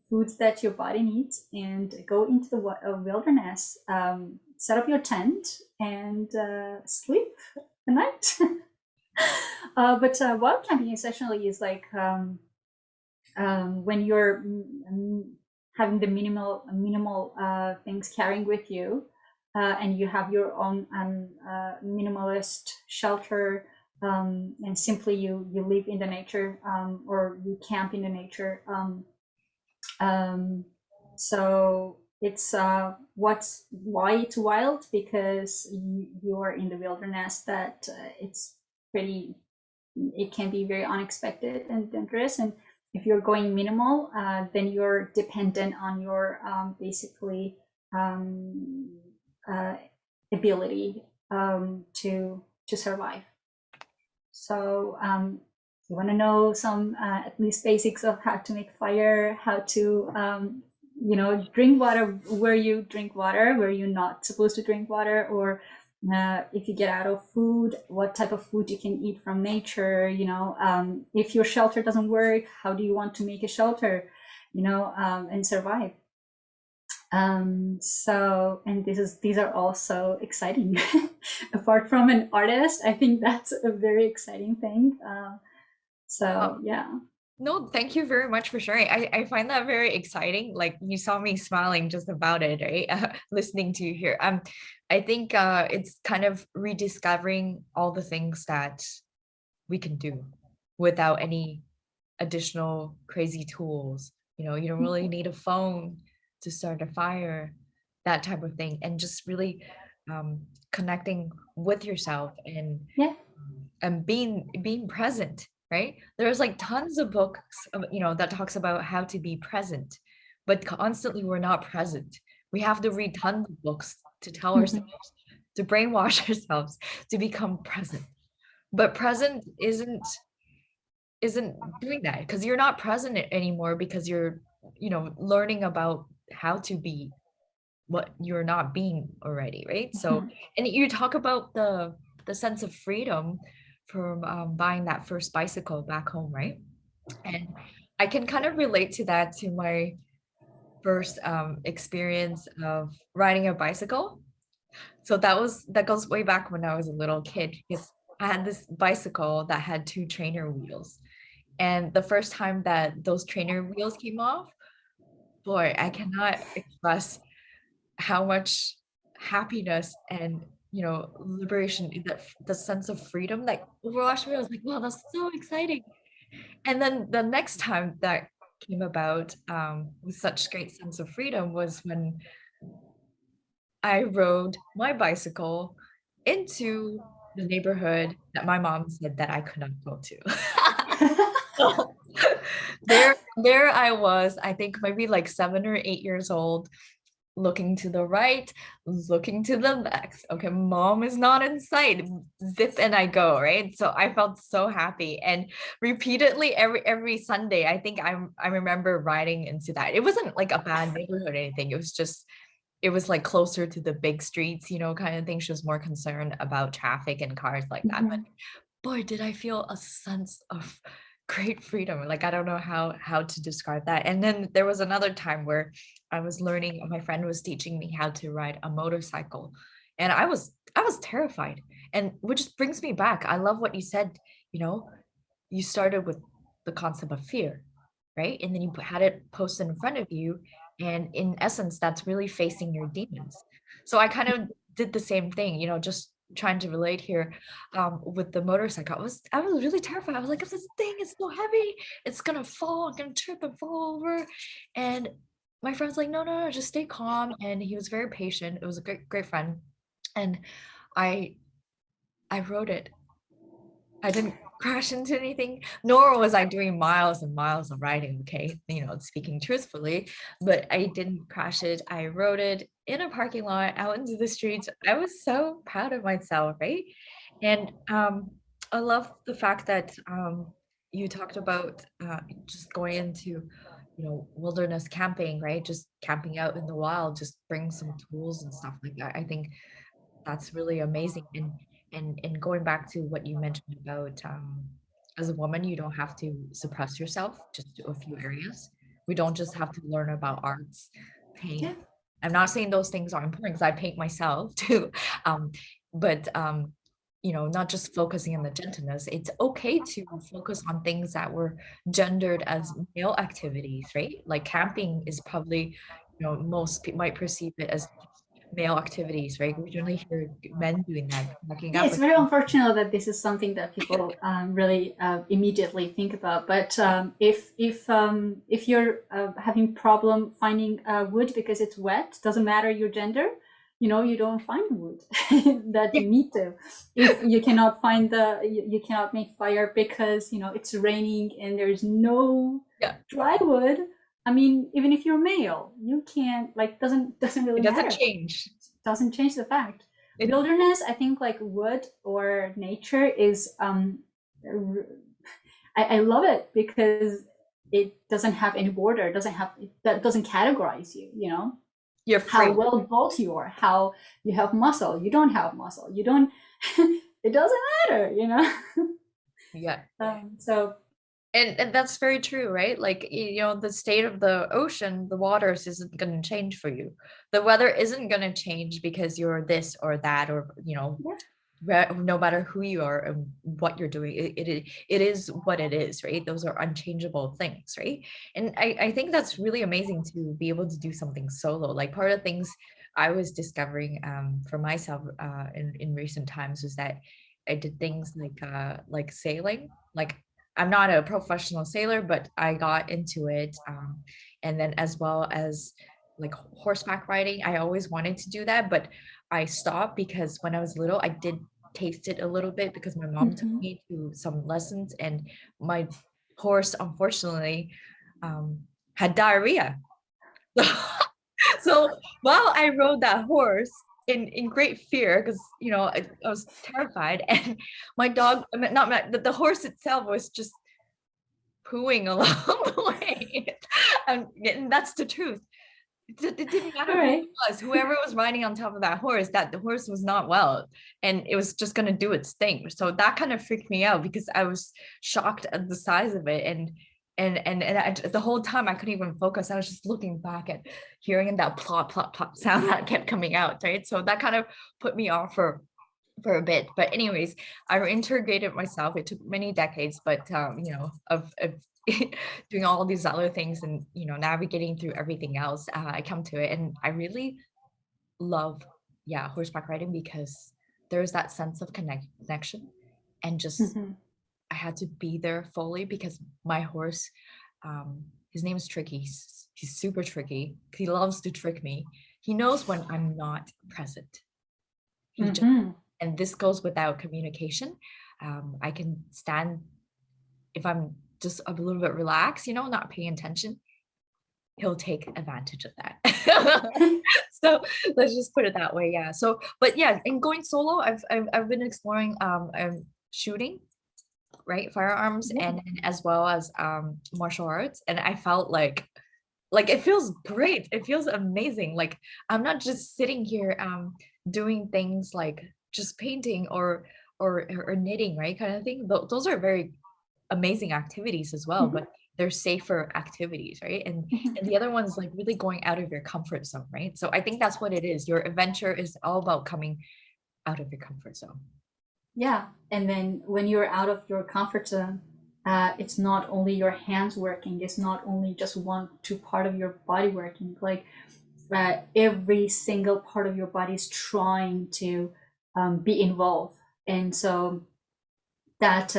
foods that your body needs, and go into the wilderness. Set up your tent and sleep the night. But wild camping essentially is like when you're having the minimal things carrying with you, and you have your own minimalist shelter, and simply you live in the nature, or you camp in the nature. So it's why it's wild, because you are in the wilderness, that it's pretty, it can be very unexpected and dangerous. And if you're going minimal, then you're dependent on your basically ability to survive. So you want to know some at least basics of how to make fire, how to drink water where you drink water, where you're not supposed to drink water, or if you get out of food, what type of food you can eat from nature. If your shelter doesn't work, how do you want to make a shelter, and survive. So, and these are also exciting. Apart from an artist, I think that's a very exciting thing. Yeah. No, thank you very much for sharing. I find that very exciting. Like, you saw me smiling just about it, right? Listening to you here. I think it's kind of rediscovering all the things that we can do without any additional crazy tools. You don't really need a phone to start a fire, that type of thing, and just really connecting with yourself, and Yeah. being present, right? There's like tons of books that talks about how to be present, but constantly we're not present. We have to read tons of books to tell ourselves, to brainwash ourselves to become present. But present isn't doing that, because you're not present anymore, because you're learning about how to be what you're not being already, right? So, and you talk about the sense of freedom from buying that first bicycle back home, right? And I can kind of relate to that, to my first experience of riding a bicycle. So that goes way back when I was a little kid, because I had this bicycle that had two trainer wheels. And the first time that those trainer wheels came off, boy, I cannot express how much happiness and liberation, that the sense of freedom that overwashed me. I was like, wow, that's so exciting. And then the next time that came about with such great sense of freedom was when I rode my bicycle into the neighborhood that my mom said that I could not go to. So there I was, I think maybe like 7 or 8 years old, looking to the right, looking to the left. Okay, mom is not in sight. Zip and I go, right? So I felt so happy. And repeatedly every Sunday, I think I remember riding into that. It wasn't like a bad neighborhood or anything. It was just it was like closer to the big streets, kind of thing. She was more concerned about traffic and cars like that. But Mhm. boy, did I feel a sense of great freedom. Like I don't know how to describe that. And then there was another time where I was learning, my friend was teaching me how to ride a motorcycle. And I was terrified. And which brings me back. I love what you said, you know, you started with the concept of fear, right? And then you had it posted in front of you. And in essence, that's really facing your demons. So I kind of did the same thing, just trying to relate here with the motorcycle. I was really terrified. I was like, if this thing is so heavy, it's gonna fall, I'm gonna trip and fall over. And my friend's like, no, no, no, just stay calm. And he was very patient. It was a great, great friend. And I I rode it. I didn't crash into anything, nor was I doing miles and miles of riding, okay? Speaking truthfully, but I didn't crash it. I rode it in a parking lot out into the streets. I was so proud of myself, right? And I love the fact that you talked about just going into, wilderness camping, right? Just camping out in the wild, just bring some tools and stuff like that. I think that's really amazing. And going back to what you mentioned about as a woman, you don't have to suppress yourself just to a few areas. We don't just have to learn about arts, paint. Yeah. I'm not saying those things are important because I paint myself too. Um, but not just focusing on the gentleness. It's okay to focus on things that were gendered as male activities, right? Like camping is probably, most people might perceive it as male activities, right? We generally hear men doing that, packing Yeah, up. it's very unfortunate that this is something that people really immediately think about. But if you're having problem finding wood because it's wet, doesn't matter your gender, you don't find wood that Yeah, you need to. If you cannot find you cannot make fire because it's raining and there's no yeah, dry wood. I mean, even if you're male, you can't like doesn't it really doesn't matter. change. Doesn't change the fact. It Wilderness, I think, like wood or nature is I love it because it doesn't have any border. It doesn't have that doesn't categorize you. you're How free. well built you are, how you have muscle, you don't have muscle, you don't. It doesn't matter. Yeah. So And that's very true, right? Like, the state of the ocean, the waters isn't going to change for you. The weather isn't going to change because you're this or that, or, yeah. no matter who you are and what you're doing, it is what it is, right? Those are unchangeable things, right? And I think that's really amazing to be able to do something solo. Like part of the things I was discovering for myself in recent times was that I did things like sailing. Like I'm not a professional sailor, but I got into it. And then as well as like horseback riding, I always wanted to do that, but I stopped because when I was little, I did taste it a little bit because my mom took Mhm. me to some lessons and my horse unfortunately had diarrhea. So while I rode that horse in great fear because I was terrified and my dog, I mean, not my, the horse itself was just pooing along the way. And that's the truth. It didn't All matter who right. it was, whoever was riding on top of that horse, that the horse was not well and it was just going to do its thing. So that kind of freaked me out because I was shocked at the size of it. The whole time I couldn't even focus. I was just looking back and hearing that plop, plop, plop sound that kept coming out, right? So that kind of put me off for a bit. But anyways, I reintegrated myself. It took many decades, but of doing all these other things and navigating through everything else, I come to it, and I really love, yeah, horseback riding because there's that sense of connection, and just Mhm. I had to be there fully because my horse, his name is Tricky. He's super tricky. He loves to trick me. he knows when I'm not present. He just, Mm-hmm. and this goes without communication. I can stand if I'm just a little bit relaxed, not paying attention, he'll take advantage of that. So let's just put it that way. Yeah. So, but yeah, in going solo, I've been exploring shooting, right, firearms, Yeah. and as well as martial arts, and I felt like it feels great. It feels amazing. Like I'm not just sitting here doing things like just painting or knitting, right, kind of thing. Those are very amazing activities as well, but Mm-hmm. they're safer activities, right? Mm-hmm. And the other one is like really going out of your comfort zone, right? So I think that's what it is. Your adventure is all about coming out of your comfort zone. Yeah. And then when you're out of your comfort zone, it's not only your hands working, it's not only just one, two part of your body working. Like every single part of your body is trying to be involved. And so that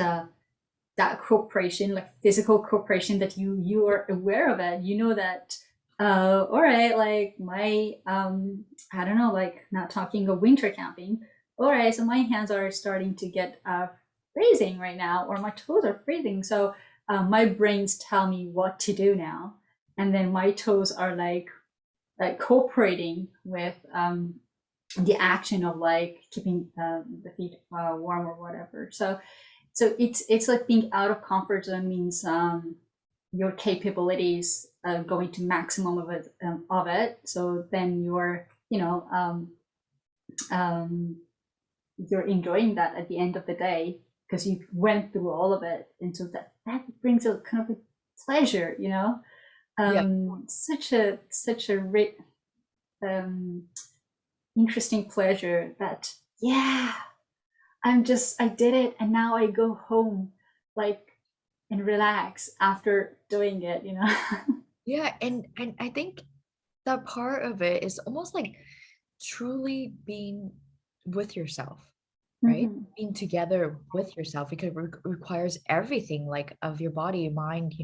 that cooperation, like physical cooperation, that you are aware of it, you know that all right, like my I don't know, like not talking of winter camping, all right, so my hands are starting to get freezing right now, or my toes are freezing, so my brains tell me what to do now, and then my toes are like cooperating with the action of like keeping the feet warm or whatever. So it's like being out of comfort zone means your capabilities going to maximum of it. So then um, you're enjoying that at the end of the day because you went through all of it, and so that brings a kind of a pleasure, Yeah. such a um, interesting pleasure that, yeah, I did it, and now I go home like and relax after doing it. Yeah, and I think that part of it is almost like truly being with yourself, right? Mm-hmm. Being together with yourself, because it requires everything like of your body, mind,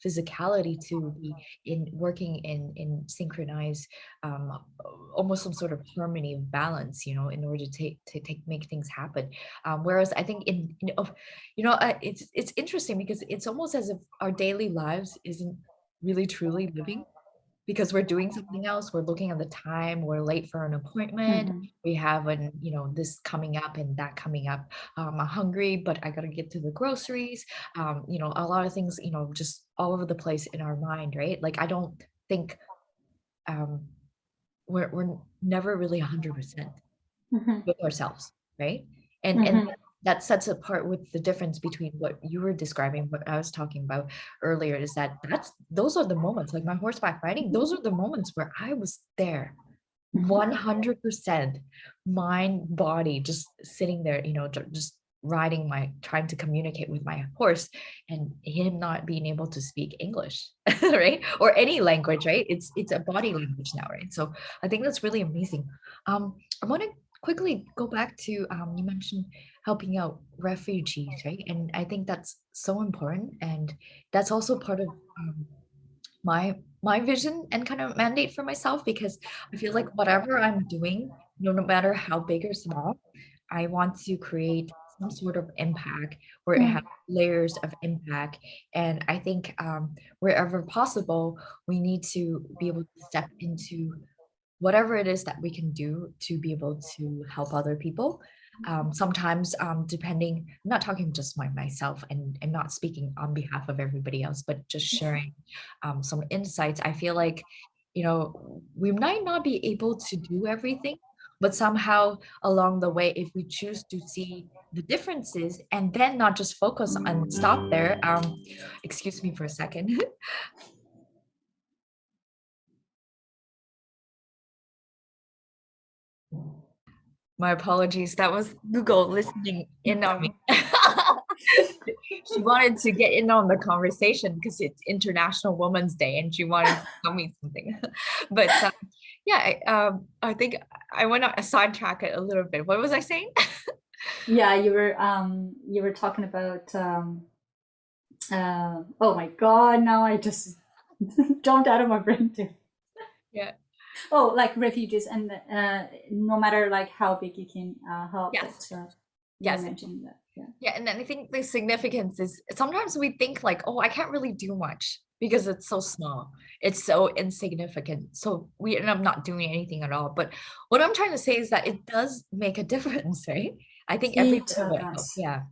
physicality to be in working in synchronized, um, almost some sort of harmony of balance, in order to make things happen. Whereas I think it's interesting because it's almost as if our daily lives isn't really truly living because we're doing something else. We're looking at the time. We're late for an appointment. Mm-hmm. We have this coming up and that coming up. I'm hungry, but I gotta get to the groceries. A lot of things, just all over the place in our mind, right? Like I don't think um, we're never really 100% Mm-hmm. with ourselves, right? And Mm-hmm. that sets apart with the difference between what you were describing, what I was talking about earlier, is that those are the moments, like my horseback riding, those are the moments where I was there 100% mind, body, just sitting there, just riding trying to communicate with my horse, and him not being able to speak English, right? Or any language, right? It's a body language now, right? So I think that's really amazing. I want to quickly go back to you mentioned helping out refugees, right? And I think that's so important, and that's also part of my vision and kind of mandate for myself, because I feel like whatever I'm doing, no matter how big or small, I want to create some sort of impact where it has layers of impact. And I think wherever possible, we need to be able to step into whatever it is that we can do to be able to help other people. Sometimes, depending, I'm not talking just myself and not speaking on behalf of everybody else, but just sharing some insights. I feel like, we might not be able to do everything, but somehow along the way, if we choose to see the differences and then not just focus and stop there, excuse me for a second. My apologies. That was Google listening in on me. No. She wanted to get in on the conversation because it's International Women's Day and she wanted to tell me something. But yeah, I think I went on a sidetrack it a little bit. What was I saying? Yeah, you were talking about oh my god, now I just jumped out of my brain too. Yeah. Oh, like refugees, and no matter like how big you can help, Yes, but you were yes. mentioning that, yeah. Yeah, and then I think the significance is sometimes we think like, oh, I can't really do much because it's so small. It's so insignificant. So we end up not doing anything at all. But what I'm trying to say is that it does make a difference, right? I think every It little bit helps. does. Yeah.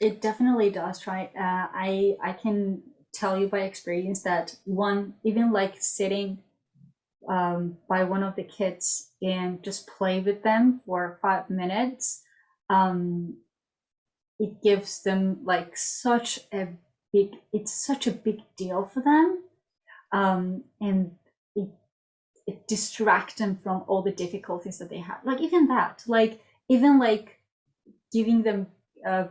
It definitely does. Try. I can tell you by experience that one, even like sitting by one of the kids and just play with them for 5 minutes, um, it gives them like such a big. It's such a big deal for them, and it it distracts them from all the difficulties that they have. Like even that, like even like giving them uh,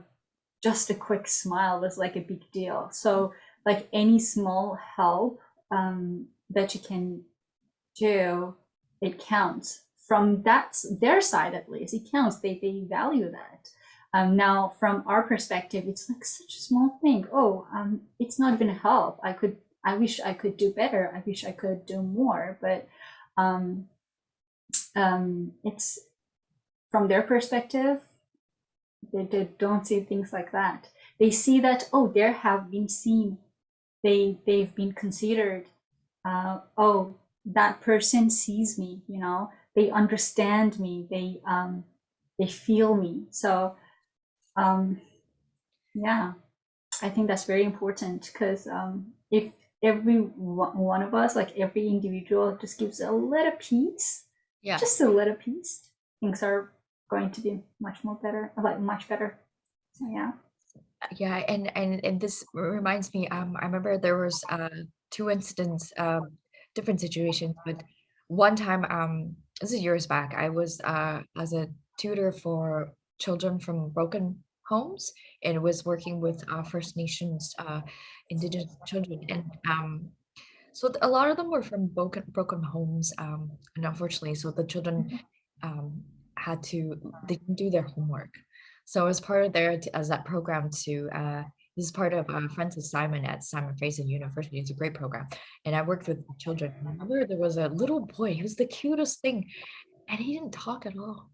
just a quick smile is like a big deal. So like any small help that you can do, it counts. From that their side at least, it counts. They value that. Now from our perspective, it's like such a small thing. Oh, it's not even a help. I wish I could do better. I wish I could do more. But um, it's from their perspective, they don't see things like that. They see that, oh, they have been seen, they've been considered. Oh, that person sees me. They understand me. They feel me. So um, yeah, I think that's very important because if every one of us, like every individual, just gives a little piece, just Yes. a little piece, things are going to be much more better, like much better. So yeah. Yeah, and this reminds me, I remember there was two incidents, different situations, but one time, this is years back, I was as a tutor for children from broken homes and was working with First Nations Indigenous children, and a lot of them were from broken homes, and unfortunately, so the children um, they didn't do their homework. So as part of as that program this is part of Friends of Simon at Simon Fraser University. It's a great program, and I worked with children. I remember there was a little boy. He was the cutest thing, and he didn't talk at all.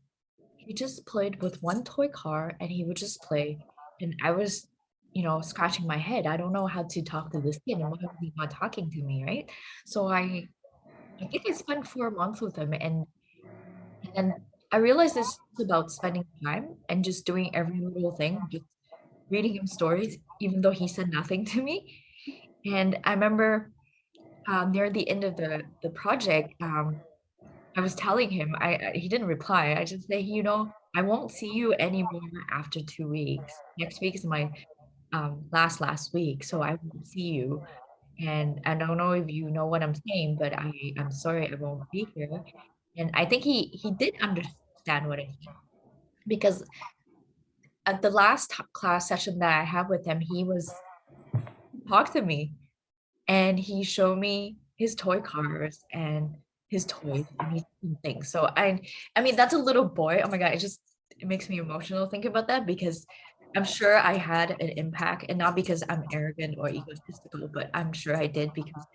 He just played with one toy car, and he would just play. And I was, scratching my head. I don't know how to talk to this kid, and why is he not talking to me, right? So I think I spent 4 months with him, and then I realized this is about spending time and just doing every little thing, just reading him stories, even though he said nothing to me. And I remember near the end of the project, I was telling him, he didn't reply. I just say, I won't see you anymore after 2 weeks. Next week is my last week, so I won't see you. And I don't know if you know what I'm saying, but I'm sorry I won't be here. And I think he did understand what I said because at the last class session that I had with him, he talked to me and he showed me his toy cars and his toys and he's things. So I mean that's a little boy. Oh my God, it makes me emotional thinking about that because I'm sure I had an impact and not because I'm arrogant or egotistical, but I'm sure I did because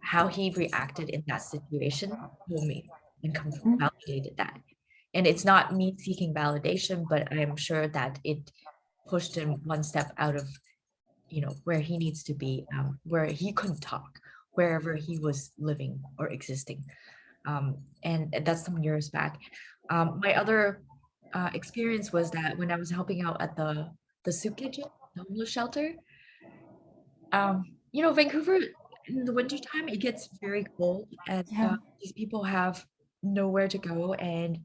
how he reacted in that situation told me and validated that. And it's not me seeking validation, but I'm sure that it pushed him one step out of, where he needs to be, where he couldn't talk, wherever he was living or existing. And that's some years back. My other experience was that when I was helping out at the soup kitchen, the homeless shelter, Vancouver in the wintertime, it gets very cold and Yeah. these people have nowhere to go and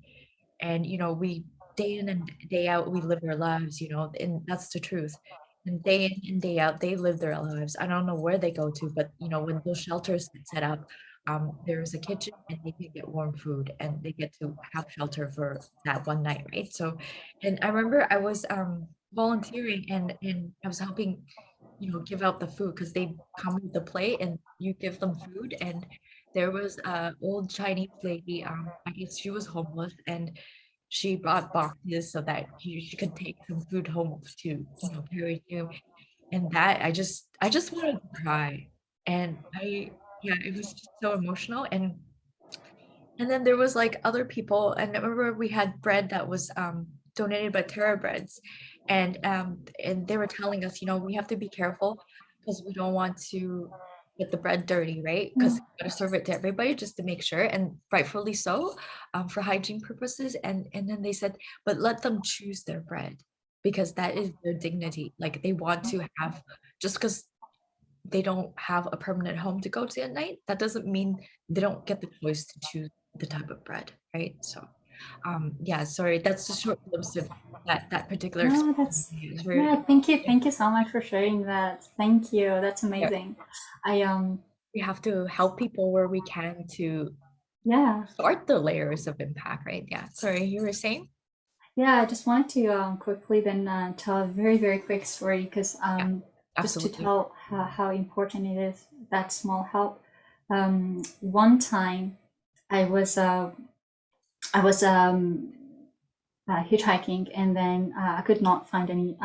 we day in and day out we live their lives, and that's the truth. And day in and day out they live their lives. I don't know where they go to, but when those shelters get set up, there's a kitchen and they can get warm food and they get to have shelter for that one night, right? So, and I remember I was volunteering and I was helping give out the food because they come with the plate and you give them food. And there was a old Chinese lady, I guess she was homeless, and she brought boxes so that she could take some food home to, carry to. And that I just wanted to cry. And yeah, it was just so emotional. And And then there was like other people, and I remember we had bread that was donated by Terra Breads, and they were telling us, you know, we have to be careful because we don't want to get the bread dirty, right? Because Mm. we gotta serve it to everybody just to make sure, and rightfully so, for hygiene purposes. And then they said, but let them choose their bread because that is their dignity. Like they want to have, just because they don't have a permanent home to go to at night, that doesn't mean they don't get the choice to choose the type of bread, right? So, yeah, sorry, that's a short glimpse of that particular experience. No, that's It was very, yeah. Thank you so much for sharing that. Thank you. That's yeah, amazing. I we have to help people where we can to yeah. sort the layers of impact, right? Yeah, sorry, you were saying? Yeah, I just wanted to quickly then tell a very quick story because Yeah, just to absolutely. tell how important it is, that small help. One time I was uh, I was hitchhiking, and then I could not find any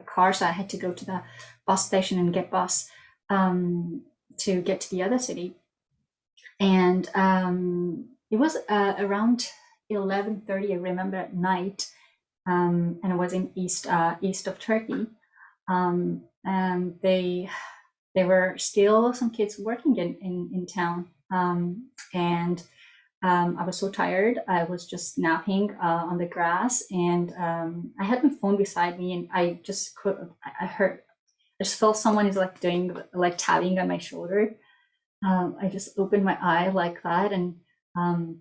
car, so I had to go to the bus station and get bus to get to the other city. And it was around 11:30. I remember at night, and it was in east of Turkey. And they were still some kids working in town, and I was so tired. I was just napping on the grass, and I had my phone beside me, and I just could. I heard. I just felt someone is like doing like tapping on my shoulder. I just opened my eye like that, and um,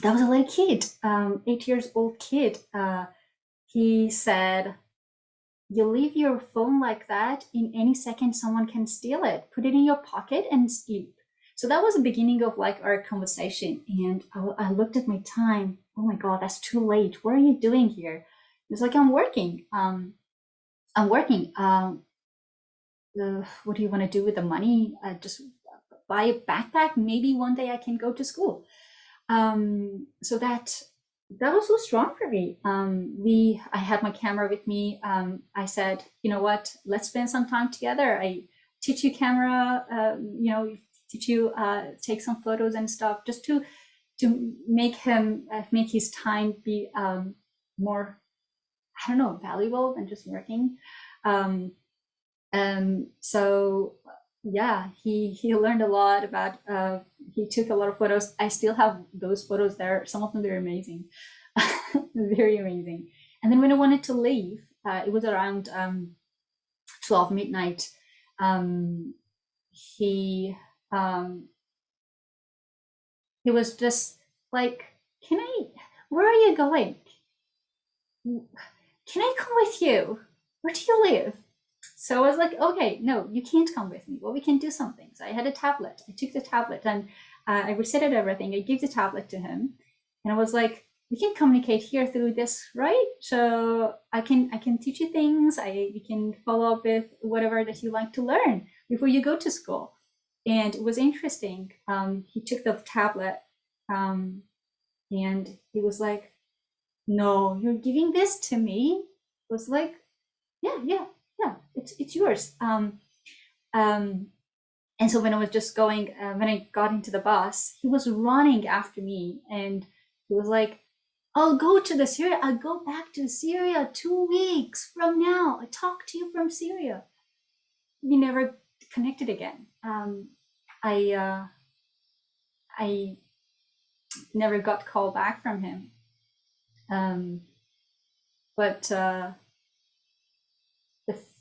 that was a little kid, 8 years old kid. He said, "You leave your phone like that, in any second someone can steal it. Put it in your pocket and sleep." So that was the beginning of like our conversation, and I looked at my time. Oh my god, that's too late. What are you doing here? It's like, I'm working. I'm working. What do you want to do with the money? Just buy a backpack. Maybe one day I can go to school. So that was so strong for me. I had my camera with me. I said, you know what? Let's spend some time together. I teach you camera. Teach you take some photos and stuff, just to make his time be more, I don't know, valuable than just working. Um, so yeah, he learned a lot about. He took a lot of photos. I still have those photos there. Some of them, they're amazing, very amazing. And then when I wanted to leave, it was around 12 midnight. Um, he um, he was just like, "Can I? Where are you going? Can I come with you? Where do you live?" So I was like, okay, no, you can't come with me. Well, we can do something. So I had a tablet. I took the tablet, and I resetted everything. I gave the tablet to him, and I was like, we can communicate here through this, right? So I can teach you things. You can follow up with whatever that you like to learn before you go to school. And it was interesting. He took the tablet, um, and he was like, "No, you're giving this to me." I was like, "Yeah, yeah, yeah, it's yours." Um, and so when I was just going, when I got into the bus, he was running after me, and he was like, "I'll go to the Syria. I'll go back to Syria 2 weeks from now. I talked to you from Syria." We never connected again. I I never got call back from him. Um, but the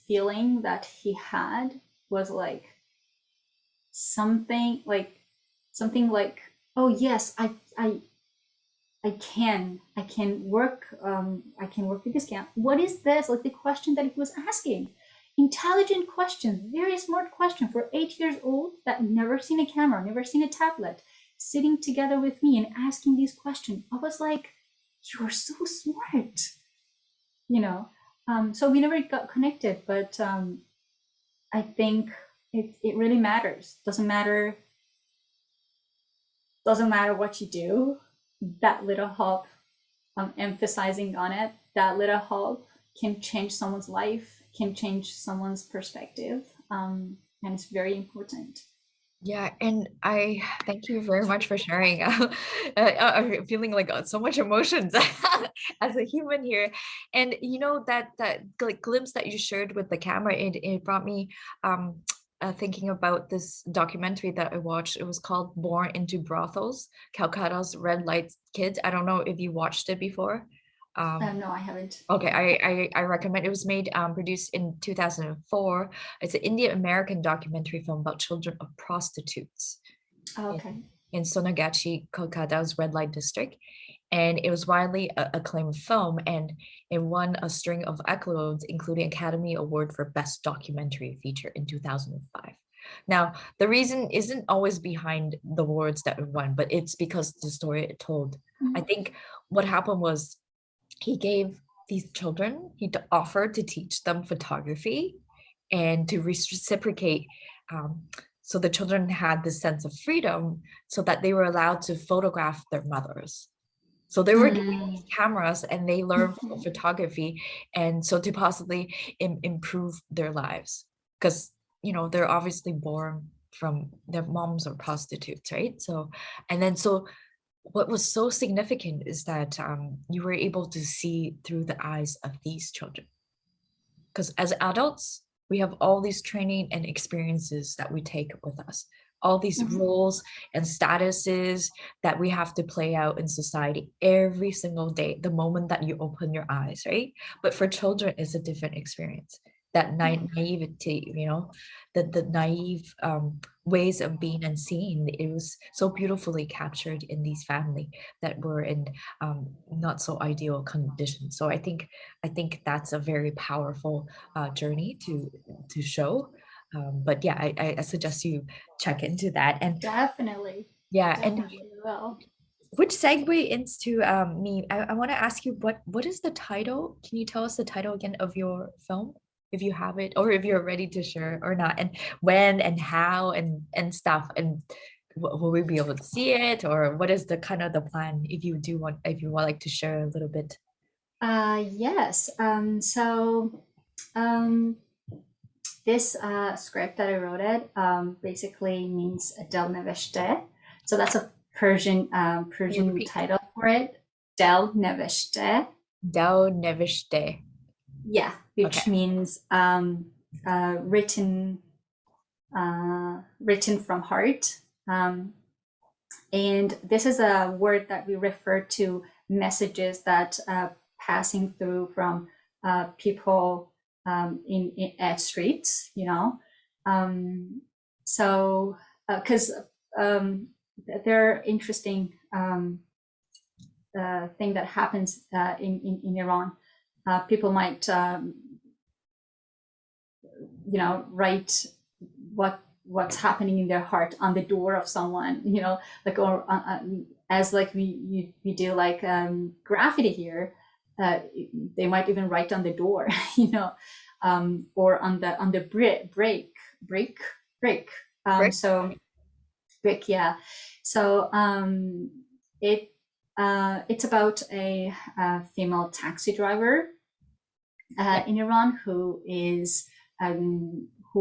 feeling that he had was like something like something like, oh yes, I can work, I can work with this camp. What is this? Like the question that he was asking, intelligent question, very smart question for 8 years old that never seen a camera, never seen a tablet, sitting together with me and asking these questions. I was like, you are so smart, you know. So we never got connected, but I think it really matters. Doesn't matter what you do. That little help, emphasizing on it, that little help can change someone's life, can change someone's perspective, and it's very important. Yeah, and I thank you very much for sharing. I'm feeling like so much emotions as a human here, and you know that like glimpse that you shared with the camera, it brought me um thinking about this documentary that I watched. It was called "Born into Brothels: Calcutta's Red Light Kids." I don't know if you watched it before. Um, No, I haven't. Okay, I recommend. It was made produced in 2004. It's an Indian American documentary film about children of prostitutes Oh, in, okay. in Sonagachi, Kolkata's red light district, and it was widely acclaimed film, and it won a string of accolades, including Academy Award for Best Documentary Feature in 2005. Now, the reason isn't always behind the awards that it won, but it's because the story it told. I Mhm. think what happened was he gave these children, offered to teach them photography and to reciprocate. Um, so the children had this sense of freedom so that they were allowed to photograph their mothers. So they were given these Mm. cameras and they learned Mhm. photography. And so to possibly improve their lives, because, you know, they're obviously born from their moms or prostitutes, right? So, and then so what was so significant is that you were able to see through the eyes of these children. Because as adults, we have all these training and experiences that we take with us, all these Mhm. roles and statuses that we have to play out in society every single day, the moment that you open your eyes, right? But for children, it's a different experience. That naivety, you know, the naive ways of being and seeing, it was so beautifully captured in these family that were in not so ideal conditions. So I think that's a very powerful journey to show. But yeah, I suggest you check into that. And Definitely. yeah, and Definitely will. which segue into me, I want to ask you what is the title? Can you tell us the title again of your film, if you have it, or if you're ready to share or not, and when and how and stuff, and will we be able to see it, or what is the kind of the plan if you do want, if you would like to share a little bit? Yes. Um, this script that I wrote it basically means Del Neveshte. So that's a Can you Persian repeat? title for it. Del Neveshte. Dao Nevishte. Yeah, Okay. which means written written from heart. And this is a word that we refer to messages that passing through from people at streets, you know. Um, so, because there are interesting thing that happens in Iran. People might, write what's happening in their heart on the door of someone, like, or as like we do like graffiti here. They might even write on the door, or on the brick. Great. So brick, yeah. So it it's about a female taxi driver Yeah. in Iran who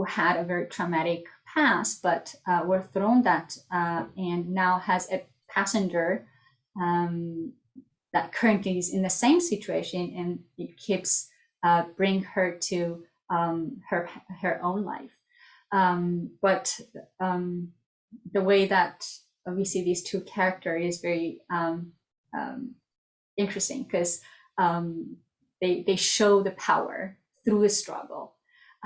had a very traumatic past, but were thrown that and now has a passenger um, that currently is in the same situation, and it keeps bring her to her own life. But the way that we see these two characters is very um, interesting because they show the power through a struggle,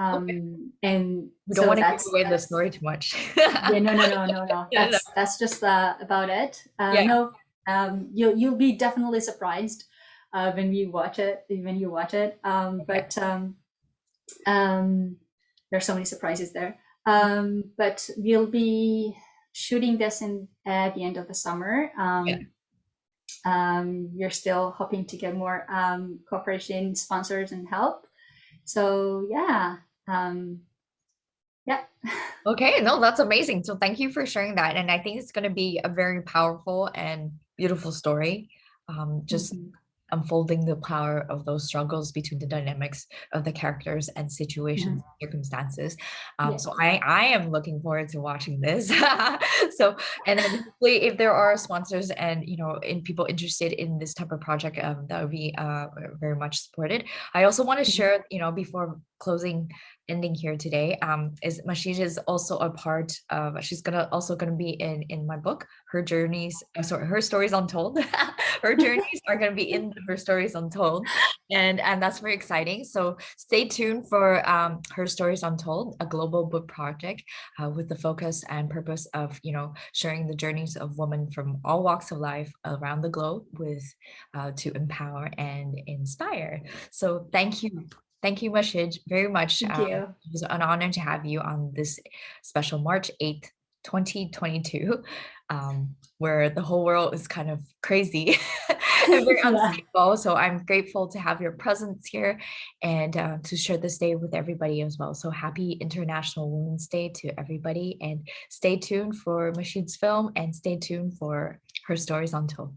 Okay. and We don't so want to give that's away the that's story too much. yeah, no, No, no. that's just about it. Yeah. No, you'll be definitely surprised when you watch it, Okay. but there's so many surprises there. But we'll be shooting this in at the end of the summer. Yeah. You're still hoping to get more cooperation, sponsors, and help. So yeah, yeah. Okay. No, that's amazing. So thank you for sharing that. And I think it's going to be a very powerful and beautiful story. Just Mhm. unfolding the power of those struggles between the dynamics of the characters and situations, Mhm. circumstances. So Yes. I am looking forward to watching this. So, and then hopefully if there are sponsors and, in people interested in this type of project, that would be very much supported. I also want to Mhm. share, before closing ending here today, is Mahshid is also a part of, she's also gonna be in my book, her journeys, sorry, her stories untold. Her journeys are gonna be in her stories untold, and that's very exciting. So stay tuned for her stories untold, a global book project with the focus and purpose of sharing the journeys of women from all walks of life around the globe with to empower and inspire. So thank you, Mahshid, very much. Thank you. It was an honor to have you on this special March 8th, 2022, where the whole world is kind of crazy and very Yeah. unstable. So I'm grateful to have your presence here and to share this day with everybody as well. So happy International Women's Day to everybody, and stay tuned for Mahshid's film and stay tuned for her stories untold.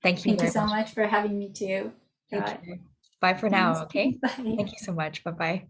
Thank you Thank you very so much. much for having me too. Take God. care. Bye for now, Thanks. okay? Bye. Thank you so much. Bye-bye.